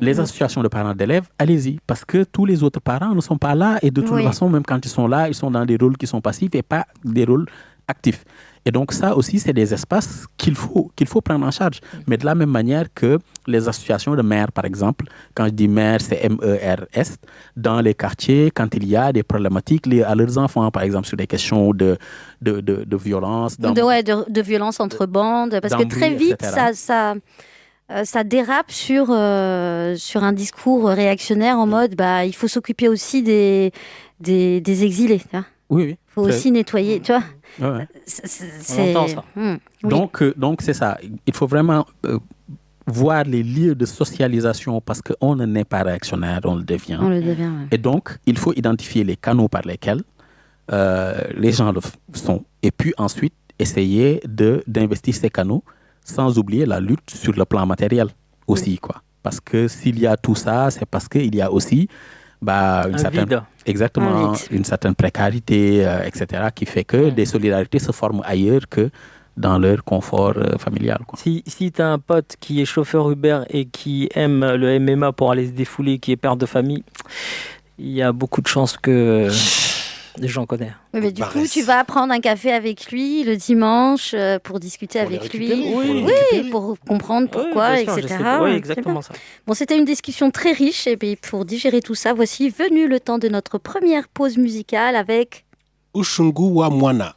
Les associations de parents d'élèves, allez-y. Parce que tous les autres parents ne sont pas là. Et de toute façon, même quand ils sont là, ils sont dans des rôles qui sont passifs et pas des rôles actifs. Et donc ça aussi, c'est des espaces qu'il faut prendre en charge. Mais de la même manière que les associations de mères, par exemple, quand je dis mères, c'est MERS, dans les quartiers, quand il y a des problématiques liées à leurs enfants, par exemple, sur des questions de violence. De violence entre bandes. Parce que très vite, ça dérape sur un discours réactionnaire en mode il faut s'occuper aussi des exilés. Tu vois. Oui. Il faut aussi nettoyer, tu vois. On entend ça. Donc, c'est ça. Il faut vraiment voir les lieux de socialisation parce qu'on n'est pas réactionnaire, on le devient. Et donc, il faut identifier les canaux par lesquels les gens le sont. Et puis ensuite, essayer d'investir ces canaux sans oublier la lutte sur le plan matériel aussi, quoi. Parce que s'il y a tout ça, c'est parce qu'il y a aussi une certaine précarité, etc., qui fait que des solidarités se forment ailleurs que dans leur confort familial, quoi. Si tu as un pote qui est chauffeur Uber et qui aime le MMA pour aller se défouler, qui est père de famille, il y a beaucoup de chances que... J'en connais. Oui, mais du coup, tu vas prendre un café avec lui le dimanche pour discuter avec lui. Pour comprendre pourquoi, etc. Oui, exactement ça. Bon, c'était une discussion très riche. Et puis, pour digérer tout ça, voici venu le temps de notre première pause musicale avec Ushungu wa Mwana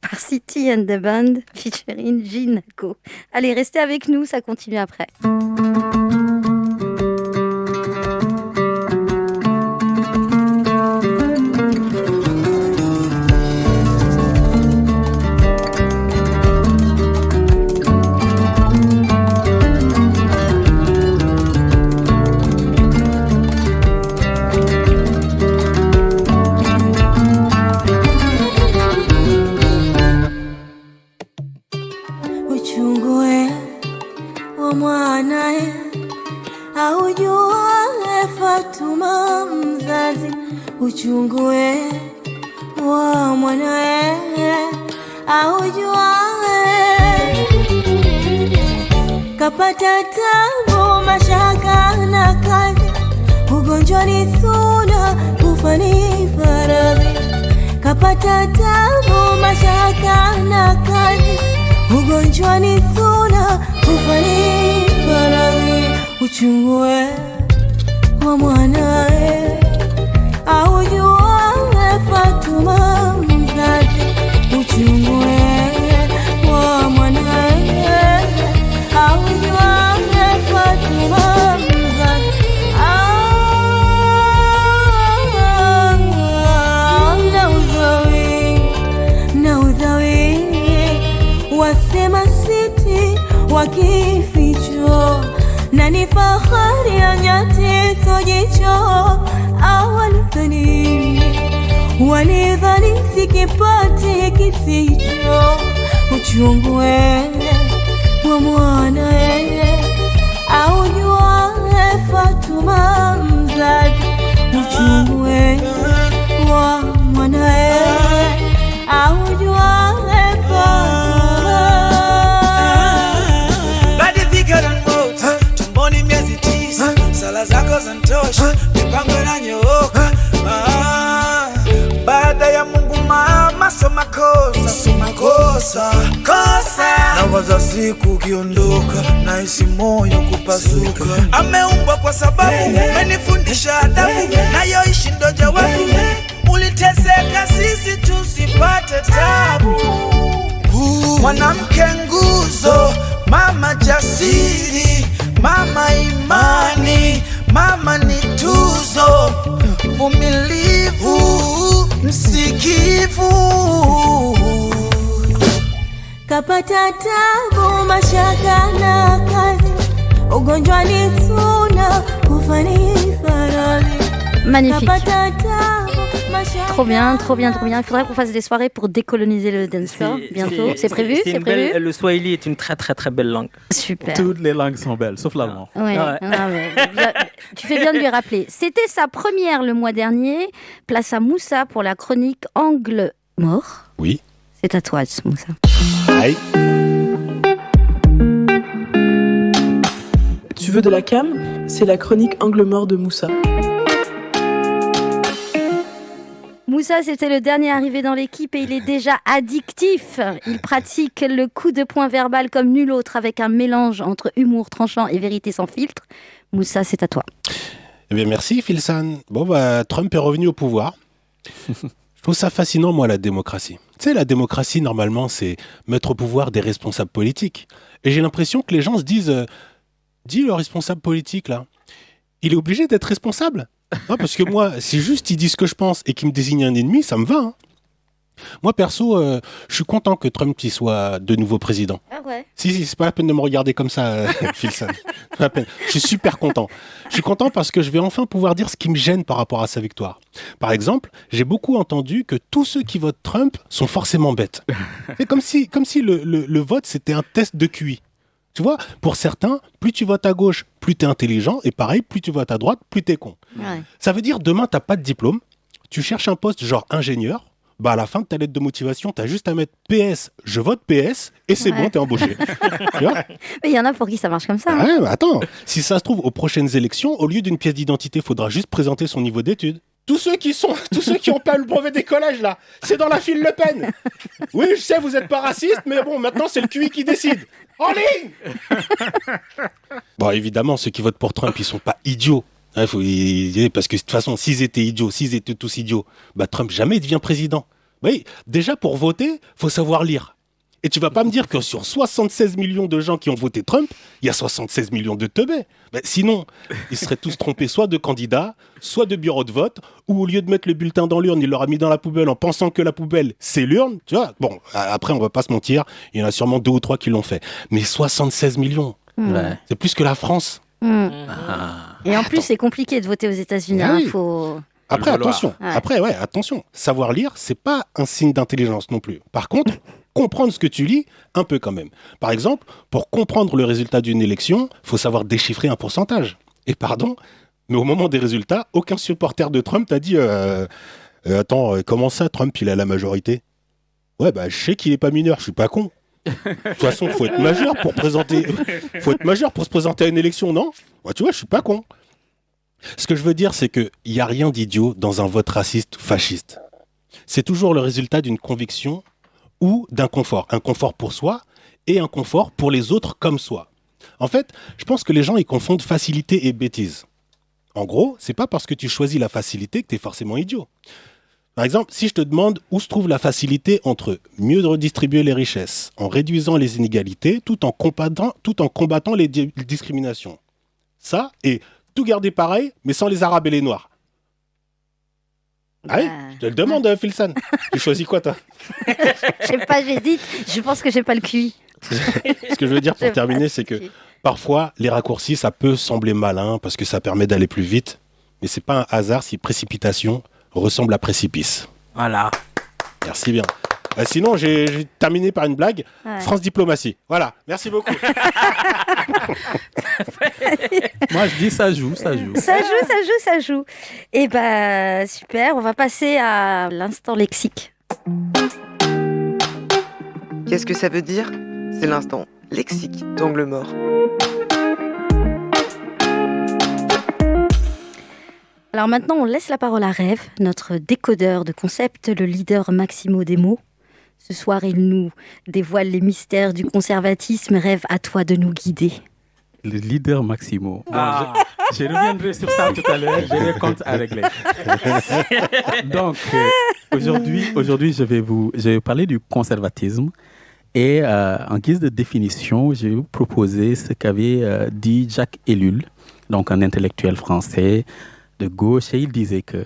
par City and the Band featuring Jinako. Allez, restez avec nous, ça continue après. Uchungu wa mwanae aujua kapata tabu, mashaka na kazi, ugonjwa ni suna, kufa ni faradhi. Kapata tabu, mashaka na kazi, ugonjwa ni suna, kufa ni faradhi. Uchungu wa mwanae aujua Fatuma mzazi, uchungu wa mwanae aujua Fatuma mzazi. Nauza wingi wasema siti wakificho, na ni fahari ya nyati sojicho. Walidhani sikipati kisicho, uchungu wa mwanae aujua Fatuma mzazi, uchungu wa mwanae aujua Fatuma. Badi fikra mauti tumboni miezi 9, sala zako zantosha, mipango inanyooka. Baada ya Mungu mama, so makosa na nawaza siku ukiondoka, nahisi moyo kupasuka. Ameumbwa kwa sababu amenifundisha adabu, nayoishi ndo jawabu. Uliteseka sisi tusipate tabu. Mwanamke nguzo, mama jasiri, mama imani, mama ni tuzo, vumilivu, msikivu. Kapata tabu, mashaka na kazi, ugonjwa ni suna, kufa ni faradhi. Magnifique. Kapata tabu, Trop bien, trop bien, trop bien. Il faudrait qu'on fasse des soirées pour décoloniser le dancehall bientôt. C'est prévu, c'est prévu. Le Swahili est une très très très belle langue. Super. Toutes les langues sont belles, sauf l'allemand. Ouais, Ouais. non, mais tu fais bien de lui rappeler. C'était sa première le mois dernier. Place à Moussa pour la chronique Angle mort. Oui. C'est à toi, Moussa. Aïe. Tu veux de la cam? C'est la chronique Angle mort de Moussa. Moussa, c'était le dernier arrivé dans l'équipe et il est déjà addictif. Il pratique le coup de poing verbal comme nul autre avec un mélange entre humour tranchant et vérité sans filtre. Moussa, c'est à toi. Eh bien, merci, Filsan. Bon, Trump est revenu au pouvoir. Je trouve ça fascinant, moi, la démocratie. Tu sais, la démocratie, normalement, c'est mettre au pouvoir des responsables politiques. Et j'ai l'impression que les gens se disent dis le responsable politique, là, il est obligé d'être responsable. Non, parce que moi, si juste il dit ce que je pense et qu'il me désigne un ennemi, ça me va. Hein. Moi, perso, je suis content que Trump y soit de nouveau président. Ah ouais. Si, c'est pas la peine de me regarder comme ça, Filsan. C'est pas la peine. Je suis super content. Je suis content parce que je vais enfin pouvoir dire ce qui me gêne par rapport à sa victoire. Par exemple, j'ai beaucoup entendu que tous ceux qui votent Trump sont forcément bêtes. C'est comme si le vote, c'était un test de QI. Tu vois, pour certains, plus tu votes à gauche, plus t'es intelligent, et pareil, plus tu votes à droite, plus t'es con. Ouais. Ça veut dire, demain, t'as pas de diplôme, tu cherches un poste genre ingénieur, à la fin de ta lettre de motivation, t'as juste à mettre PS, je vote PS, et c'est bon, t'es embauché. Tu vois ? Mais il y en a pour qui ça marche comme ça. Hein. Ouais, attends, si ça se trouve, aux prochaines élections, au lieu d'une pièce d'identité, faudra juste présenter son niveau d'études. Tous ceux qui ont pas le brevet d'écolage, là, c'est dans la file Le Pen. Oui, je sais, vous êtes pas raciste, mais bon, maintenant, c'est le QI qui décide. En ligne. Bon, évidemment, ceux qui votent pour Trump, ils sont pas idiots. Parce que de toute façon, s'ils étaient tous idiots, Trump jamais devient président. Oui, déjà, pour voter, faut savoir lire. Et tu vas pas me dire que sur 76 millions de gens qui ont voté Trump, il y a 76 millions de teubés. Sinon, ils seraient tous trompés soit de candidats, soit de bureau de vote, ou au lieu de mettre le bulletin dans l'urne, il l'aura mis dans la poubelle en pensant que la poubelle, c'est l'urne. Tu vois, bon, après, on va pas se mentir, il y en a sûrement 2 ou 3 qui l'ont fait. Mais 76 millions, c'est plus que la France. Et en plus, c'est compliqué de voter aux États-Unis. Ah oui. Faut... Après, attention. Ouais. Après, attention. Savoir lire, c'est pas un signe d'intelligence non plus. Par contre, comprendre ce que tu lis, un peu quand même. Par exemple, pour comprendre le résultat d'une élection, faut savoir déchiffrer un pourcentage. Et pardon, mais au moment des résultats, aucun supporter de Trump t'a dit attends, comment ça, Trump, il a la majorité ? Ouais, je sais qu'il est pas mineur, je suis pas con. De toute façon, faut être majeur pour se présenter à une élection, non ? Tu vois, je suis pas con. Ce que je veux dire, c'est qu'il n'y a rien d'idiot dans un vote raciste fasciste. C'est toujours le résultat d'une conviction ou d'un confort. Un confort pour soi et un confort pour les autres comme soi. En fait, je pense que les gens, ils confondent facilité et bêtise. En gros, c'est pas parce que tu choisis la facilité que tu es forcément idiot. Par exemple, si je te demande où se trouve la facilité entre mieux redistribuer les richesses, en réduisant les inégalités, tout en combattant les discriminations. Ça, et tout garder pareil, mais sans les arabes et les noirs. Ah oui, je te le demande, Filsan. Tu choisis quoi, toi ? Je sais pas, j'hésite. Je pense que j'ai pas le QI. Ce que je veux dire pour terminer, c'est que parfois, les raccourcis, ça peut sembler malin parce que ça permet d'aller plus vite, mais c'est pas un hasard si précipitation ressemble à précipice. Voilà. Merci bien. Sinon, j'ai terminé par une blague. Ouais. France Diplomatie. Voilà, merci beaucoup. Moi, je dis ça joue. Ça joue. Et super, on va passer à l'instant lexique. Qu'est-ce que ça veut dire ? C'est l'instant lexique d'Angle mort. Alors maintenant, on laisse la parole à Rêve, notre décodeur de concepts, le leader maximo des mots. Ce soir, il nous dévoile les mystères du conservatisme. Rêve à toi de nous guider. Le leader Maximo. Je reviendrai sur ça tout à l'heure. J'ai des comptes à régler. Donc, aujourd'hui, je vais parler du conservatisme. Et en guise de définition, je vais vous proposer ce qu'avait dit Jacques Ellul, donc un intellectuel français de gauche. Et il disait que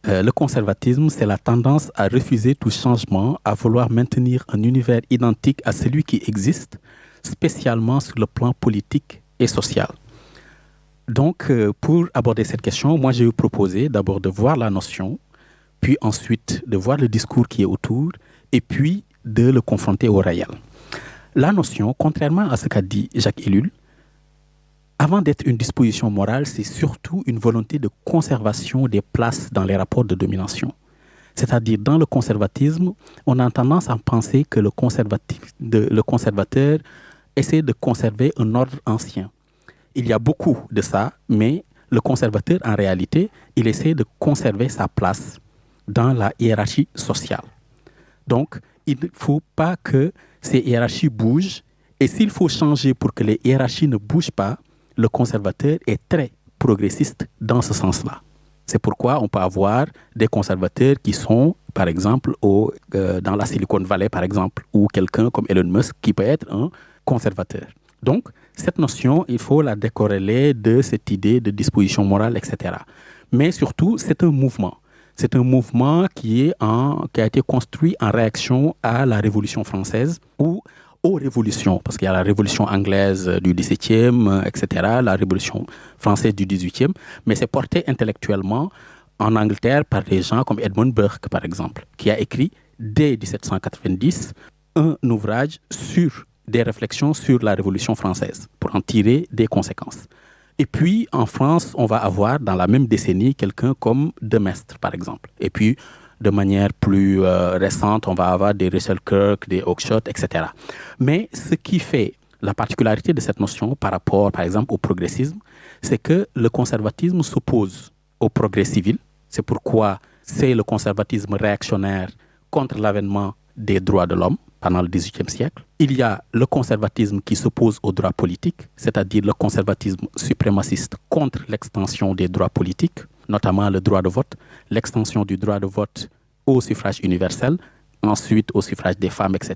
le conservatisme, c'est la tendance à refuser tout changement, à vouloir maintenir un univers identique à celui qui existe, spécialement sur le plan politique et social. Donc, pour aborder cette question, moi, je vais vous proposer d'abord de voir la notion, puis ensuite de voir le discours qui est autour, et puis de le confronter au réel. La notion, contrairement à ce qu'a dit Jacques Ellul, avant d'être une disposition morale, c'est surtout une volonté de conservation des places dans les rapports de domination. C'est-à-dire, dans le conservatisme, on a tendance à penser que le conservateur essaie de conserver un ordre ancien. Il y a beaucoup de ça, mais le conservateur, en réalité, il essaie de conserver sa place dans la hiérarchie sociale. Donc, il ne faut pas que ces hiérarchies bougent. Et s'il faut changer pour que les hiérarchies ne bougent pas, le conservateur est très progressiste dans ce sens-là. C'est pourquoi on peut avoir des conservateurs qui sont, par exemple, dans la Silicon Valley, par exemple, ou quelqu'un comme Elon Musk qui peut être un conservateur. Donc, cette notion, il faut la décorréler de cette idée de disposition morale, etc. Mais surtout, c'est un mouvement. C'est un mouvement qui a été construit en réaction à la Révolution française ou aux révolutions, parce qu'il y a la Révolution anglaise du XVIIe, etc., la Révolution française du XVIIIe, mais c'est porté intellectuellement en Angleterre par des gens comme Edmund Burke, par exemple, qui a écrit dès 1790 un ouvrage sur des réflexions sur la Révolution française pour en tirer des conséquences. Et puis, en France, on va avoir dans la même décennie quelqu'un comme De Maistre, par exemple. Et puis, de manière plus récente, on va avoir des Russell Kirk, des Oakeshott, etc. Mais ce qui fait la particularité de cette notion par rapport, par exemple, au progressisme, c'est que le conservatisme s'oppose au progrès civil. C'est pourquoi c'est le conservatisme réactionnaire contre l'avènement des droits de l'homme pendant le XVIIIe siècle. Il y a le conservatisme qui s'oppose aux droits politiques, c'est-à-dire le conservatisme suprémaciste contre l'extension des droits politiques, notamment le droit de vote, l'extension du droit de vote au suffrage universel, ensuite au suffrage des femmes, etc.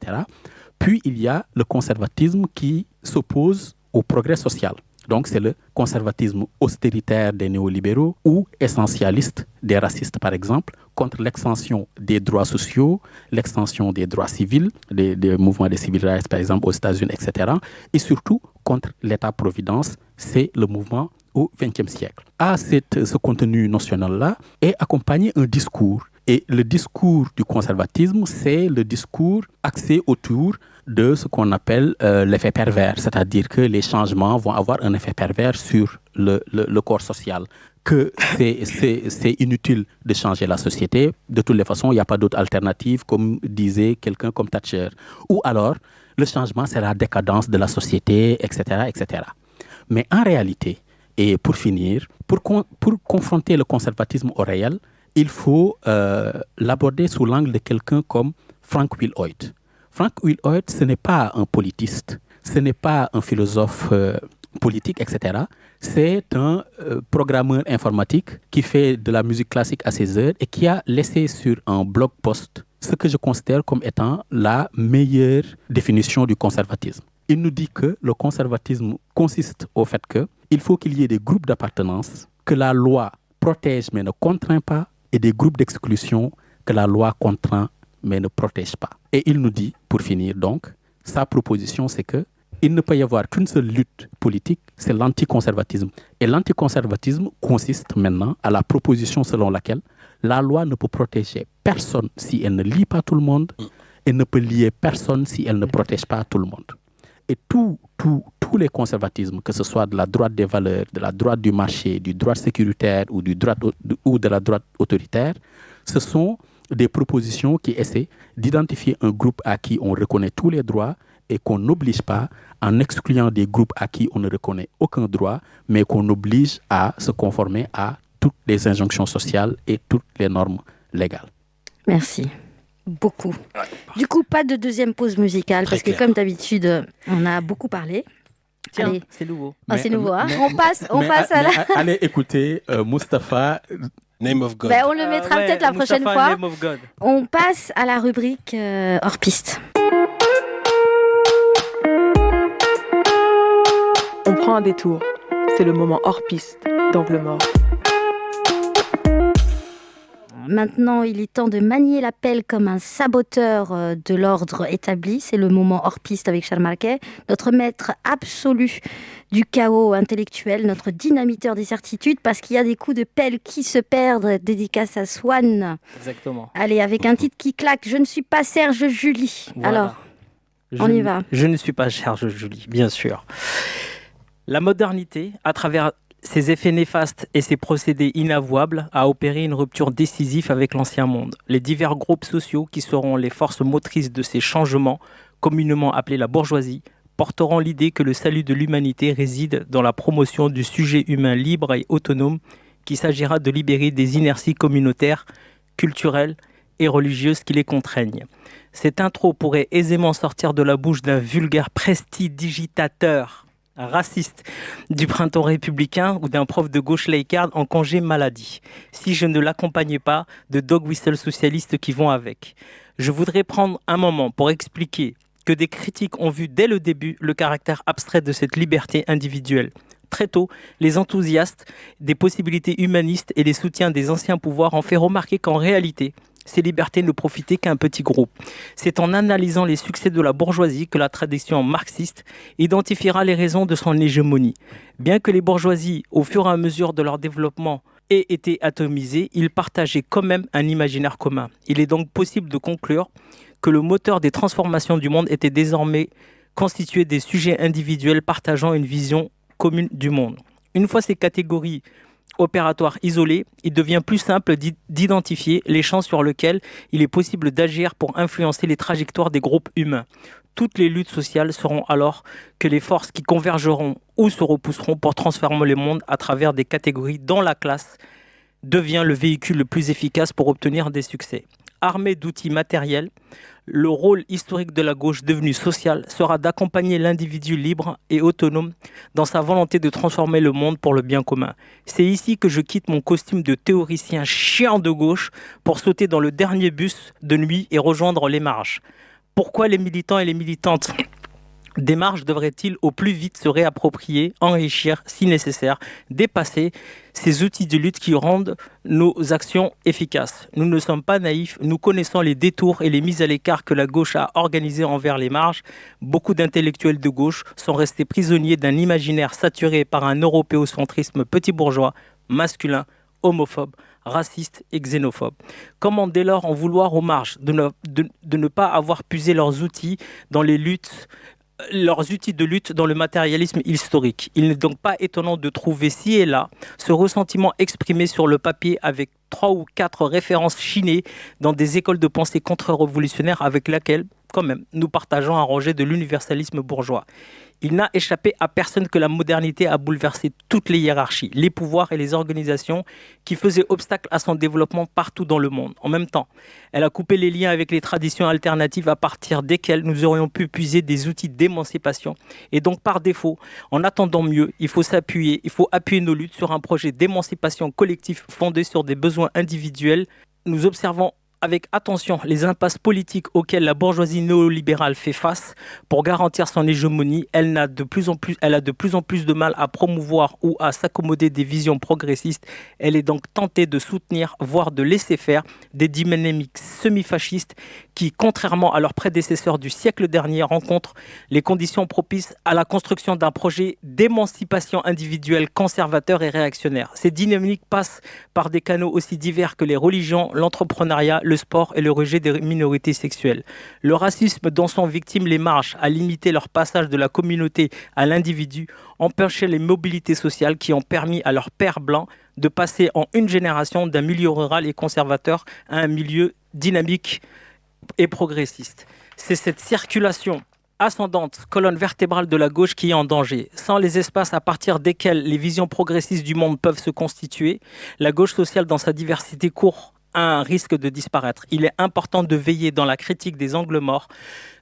Puis il y a le conservatisme qui s'oppose au progrès social. Donc c'est le conservatisme austéritaire des néolibéraux ou essentialiste des racistes, par exemple, contre l'extension des droits sociaux, l'extension des droits civils, des mouvements des civil rights, par exemple, aux États-Unis, etc. Et surtout contre l'État-providence, c'est le mouvement au XXe siècle. À ce contenu notionnel-là est accompagné un discours. Et le discours du conservatisme, c'est le discours axé autour de ce qu'on appelle l'effet pervers, c'est-à-dire que les changements vont avoir un effet pervers sur le corps social, que c'est inutile de changer la société. De toutes les façons, il n'y a pas d'autre alternative, comme disait quelqu'un comme Thatcher. Ou alors, le changement, c'est la décadence de la société, etc., etc. Mais en réalité, et pour finir, pour confronter le conservatisme au réel, il faut l'aborder sous l'angle de quelqu'un comme Frank Will Hoyt. Frank Will Hoyt, ce n'est pas un politiste, ce n'est pas un philosophe politique, etc. C'est un programmeur informatique qui fait de la musique classique à ses heures et qui a laissé sur un blog post ce que je considère comme étant la meilleure définition du conservatisme. Il nous dit que le conservatisme consiste au fait qu'il faut qu'il y ait des groupes d'appartenance que la loi protège mais ne contraint pas, et des groupes d'exclusion que la loi contraint mais ne protège pas. Et il nous dit, pour finir donc, sa proposition c'est que il ne peut y avoir qu'une seule lutte politique, c'est l'anticonservatisme. Et l'anticonservatisme consiste maintenant à la proposition selon laquelle la loi ne peut protéger personne si elle ne lie pas tout le monde et ne peut lier personne si elle ne protège pas tout le monde. Et tous les conservatismes, que ce soit de la droite des valeurs, de la droite du marché, du droit sécuritaire ou de la droite autoritaire, ce sont des propositions qui essaient d'identifier un groupe à qui on reconnaît tous les droits et qu'on n'oblige pas, en excluant des groupes à qui on ne reconnaît aucun droit, mais qu'on oblige à se conformer à toutes les injonctions sociales et toutes les normes légales. Merci. beaucoup. Du coup, pas de deuxième pause musicale, Très parce que clair. comme d'habitude, on a beaucoup parlé. Tiens, Allez. c'est nouveau. C'est nouveau, hein. On passe mais à la... allez écouter Mustapha. Name of God. Ben, on le mettra peut-être la prochaine Mustapha, fois. Name of God. On passe à la rubrique hors piste. On prend un détour. C'est le moment hors piste d'Angle Mort. Maintenant, il est temps de manier la pelle comme un saboteur de l'ordre établi. C'est le moment hors piste avec Charles Marquet, notre maître absolu du chaos intellectuel, notre dynamiteur des certitudes, parce qu'il y a des coups de pelle qui se perdent. Dédicace à Swan. Exactement. Allez, avec un titre qui claque, je ne suis pas Serge Julie. Voilà. Alors, on y va. Je ne suis pas Serge Julie, bien sûr. La modernité, à travers ses effets néfastes et ses procédés inavouables, a opéré une rupture décisive avec l'ancien monde. Les divers groupes sociaux qui seront les forces motrices de ces changements, communément appelés la bourgeoisie, porteront l'idée que le salut de l'humanité réside dans la promotion du sujet humain libre et autonome, qu'il s'agira de libérer des inerties communautaires, culturelles et religieuses qui les contraignent. Cette intro pourrait aisément sortir de la bouche d'un vulgaire prestidigitateur raciste du printemps républicain ou d'un prof de gauche laïcarde en congé maladie, si je ne l'accompagnais pas de dog whistle socialistes qui vont avec. Je voudrais prendre un moment pour expliquer que des critiques ont vu dès le début le caractère abstrait de cette liberté individuelle. Très tôt, les enthousiastes des possibilités humanistes et les soutiens des anciens pouvoirs ont fait remarquer qu'en réalité, ces libertés ne profitaient qu'à un petit groupe. C'est en analysant les succès de la bourgeoisie que la tradition marxiste identifiera les raisons de son hégémonie. Bien que les bourgeoisies, au fur et à mesure de leur développement, aient été atomisées, ils partageaient quand même un imaginaire commun. Il est donc possible de conclure que le moteur des transformations du monde était désormais constitué des sujets individuels partageant une vision commune du monde. Une fois ces catégories opératoires isolées, il devient plus simple d'identifier les champs sur lesquels il est possible d'agir pour influencer les trajectoires des groupes humains. Toutes les luttes sociales seront alors que les forces qui convergeront ou se repousseront pour transformer le monde à travers des catégories dont la classe devient le véhicule le plus efficace pour obtenir des succès. Armé d'outils matériels, le rôle historique de la gauche devenue sociale sera d'accompagner l'individu libre et autonome dans sa volonté de transformer le monde pour le bien commun. C'est ici que je quitte mon costume de théoricien chiant de gauche pour sauter dans le dernier bus de nuit et rejoindre les marches. Pourquoi les militants et les militantes des marches devraient-ils au plus vite se réapproprier, enrichir, si nécessaire, dépasser ces outils de lutte qui rendent nos actions efficaces? Nous ne sommes pas naïfs, nous connaissons les détours et les mises à l'écart que la gauche a organisées envers les marges. Beaucoup d'intellectuels de gauche sont restés prisonniers d'un imaginaire saturé par un européocentrisme petit bourgeois, masculin, homophobe, raciste et xénophobe. Comment dès lors en vouloir aux marges de ne pas avoir puisé leurs outils de lutte dans le matérialisme historique? Il n'est donc pas étonnant de trouver ci et là ce ressentiment exprimé sur le papier avec 3 ou 4 références chinées dans des écoles de pensée contre-révolutionnaires avec laquelle, quand même, nous partageons un rejet de l'universalisme bourgeois. Il n'a échappé à personne que la modernité a bouleversé toutes les hiérarchies, les pouvoirs et les organisations qui faisaient obstacle à son développement partout dans le monde. En même temps, elle a coupé les liens avec les traditions alternatives à partir desquelles nous aurions pu puiser des outils d'émancipation. Et donc, par défaut, en attendant mieux, il faut appuyer nos luttes sur un projet d'émancipation collective fondé sur des besoins individuels. Nous observons avec attention les impasses politiques auxquelles la bourgeoisie néolibérale fait face. Pour garantir son hégémonie, elle a de plus en plus de mal à promouvoir ou à s'accommoder des visions progressistes. Elle est donc tentée de soutenir, voire de laisser faire, des dynamiques semi-fascistes qui, contrairement à leurs prédécesseurs du siècle dernier, rencontrent les conditions propices à la construction d'un projet d'émancipation individuelle conservateur et réactionnaire. Ces dynamiques passent par des canaux aussi divers que les religions, l'entrepreneuriat, le sport et le rejet des minorités sexuelles. Le racisme dont sont victimes les marches a limité leur passage de la communauté à l'individu, empêché les mobilités sociales qui ont permis à leurs pères blancs de passer en une génération d'un milieu rural et conservateur à un milieu dynamique et progressiste. C'est cette circulation ascendante, colonne vertébrale de la gauche qui est en danger. Sans les espaces à partir desquels les visions progressistes du monde peuvent se constituer, la gauche sociale dans sa diversité court un risque de disparaître. Il est important de veiller dans la critique des angles morts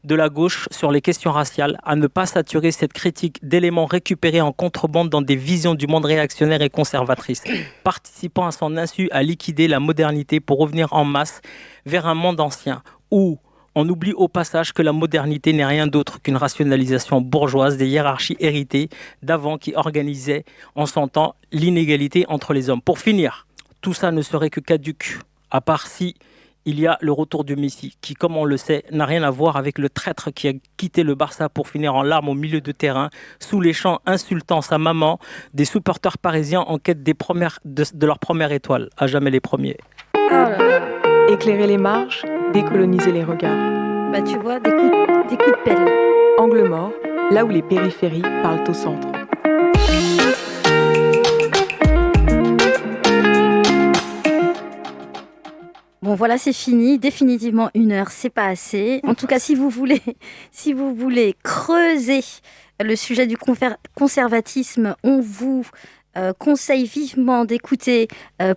de la gauche sur les questions raciales à ne pas saturer cette critique d'éléments récupérés en contrebande dans des visions du monde réactionnaire et conservatrice, participant à son insu à liquider la modernité pour revenir en masse vers un monde ancien où on oublie au passage que la modernité n'est rien d'autre qu'une rationalisation bourgeoise des hiérarchies héritées d'avant qui organisaient en son temps l'inégalité entre les hommes. Pour finir, tout ça ne serait que caduc, à part si il y a le retour du Messie, qui, comme on le sait, n'a rien à voir avec le traître qui a quitté le Barça pour finir en larmes au milieu de terrain, sous les chants insultant sa maman, des supporters parisiens en quête de leur première étoile. À jamais les premiers. Oh là là. Éclairer les marges, décoloniser les regards. Bah tu vois, des coups de pelle. Angle mort, là où les périphéries parlent au centre. Bon voilà, c'est fini. Définitivement 1 heure, c'est pas assez. En tout cas, si vous voulez creuser le sujet du conservatisme, on vous conseille vivement d'écouter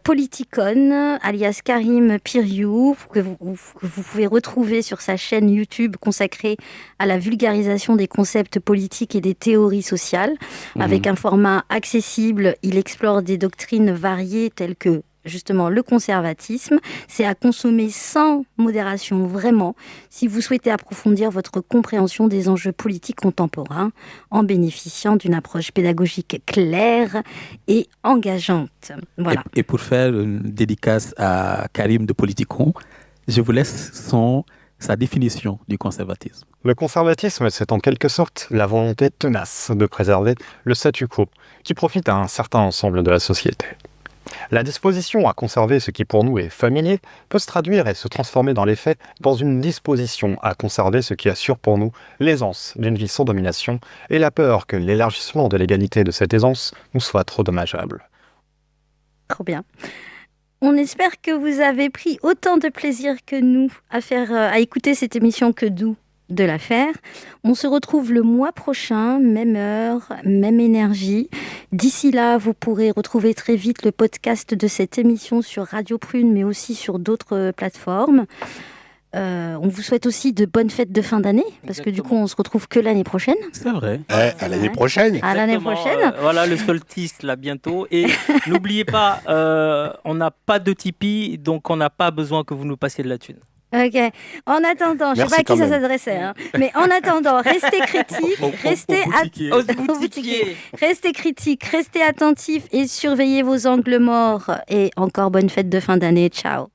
Politicon, alias Karim Piriou, que vous pouvez retrouver sur sa chaîne YouTube consacrée à la vulgarisation des concepts politiques et des théories sociales. Avec un format accessible, il explore des doctrines variées telles que justement le conservatisme. C'est à consommer sans modération, vraiment, si vous souhaitez approfondir votre compréhension des enjeux politiques contemporains en bénéficiant d'une approche pédagogique claire et engageante. Voilà. Et pour faire une dédicace à Karim de Politicon, je vous laisse sa définition du conservatisme. Le conservatisme, c'est en quelque sorte la volonté tenace de préserver le statu quo, qui profite à un certain ensemble de la société. La disposition à conserver ce qui pour nous est familier peut se traduire et se transformer dans les faits dans une disposition à conserver ce qui assure pour nous l'aisance d'une vie sans domination et la peur que l'élargissement de l'égalité de cette aisance nous soit trop dommageable. Trop bien. On espère que vous avez pris autant de plaisir que nous à écouter cette émission que nous de la faire. On se retrouve le mois prochain, même heure, même énergie. D'ici là, vous pourrez retrouver très vite le podcast de cette émission sur Radio Prune, mais aussi sur d'autres plateformes. On vous souhaite aussi de bonnes fêtes de fin d'année, parce que du coup, on se retrouve que l'année prochaine. C'est vrai. À l'année prochaine. À l'année prochaine. Voilà, le solstice, là, bientôt. Et n'oubliez pas, on n'a pas de Tipeee, donc on n'a pas besoin que vous nous passiez de la thune. Ok. En attendant, je ne sais pas à qui ça s'adressait, hein, mais en attendant, restez critiques, restez critiques, restez attentifs et surveillez vos angles morts. Et encore bonne fête de fin d'année. Ciao.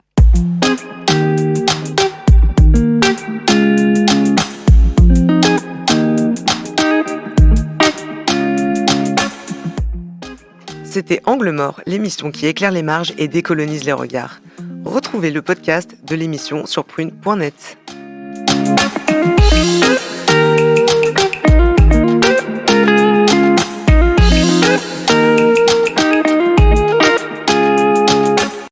C'était Angle mort, l'émission qui éclaire les marges et décolonise les regards. Retrouvez le podcast de l'émission sur prune.net.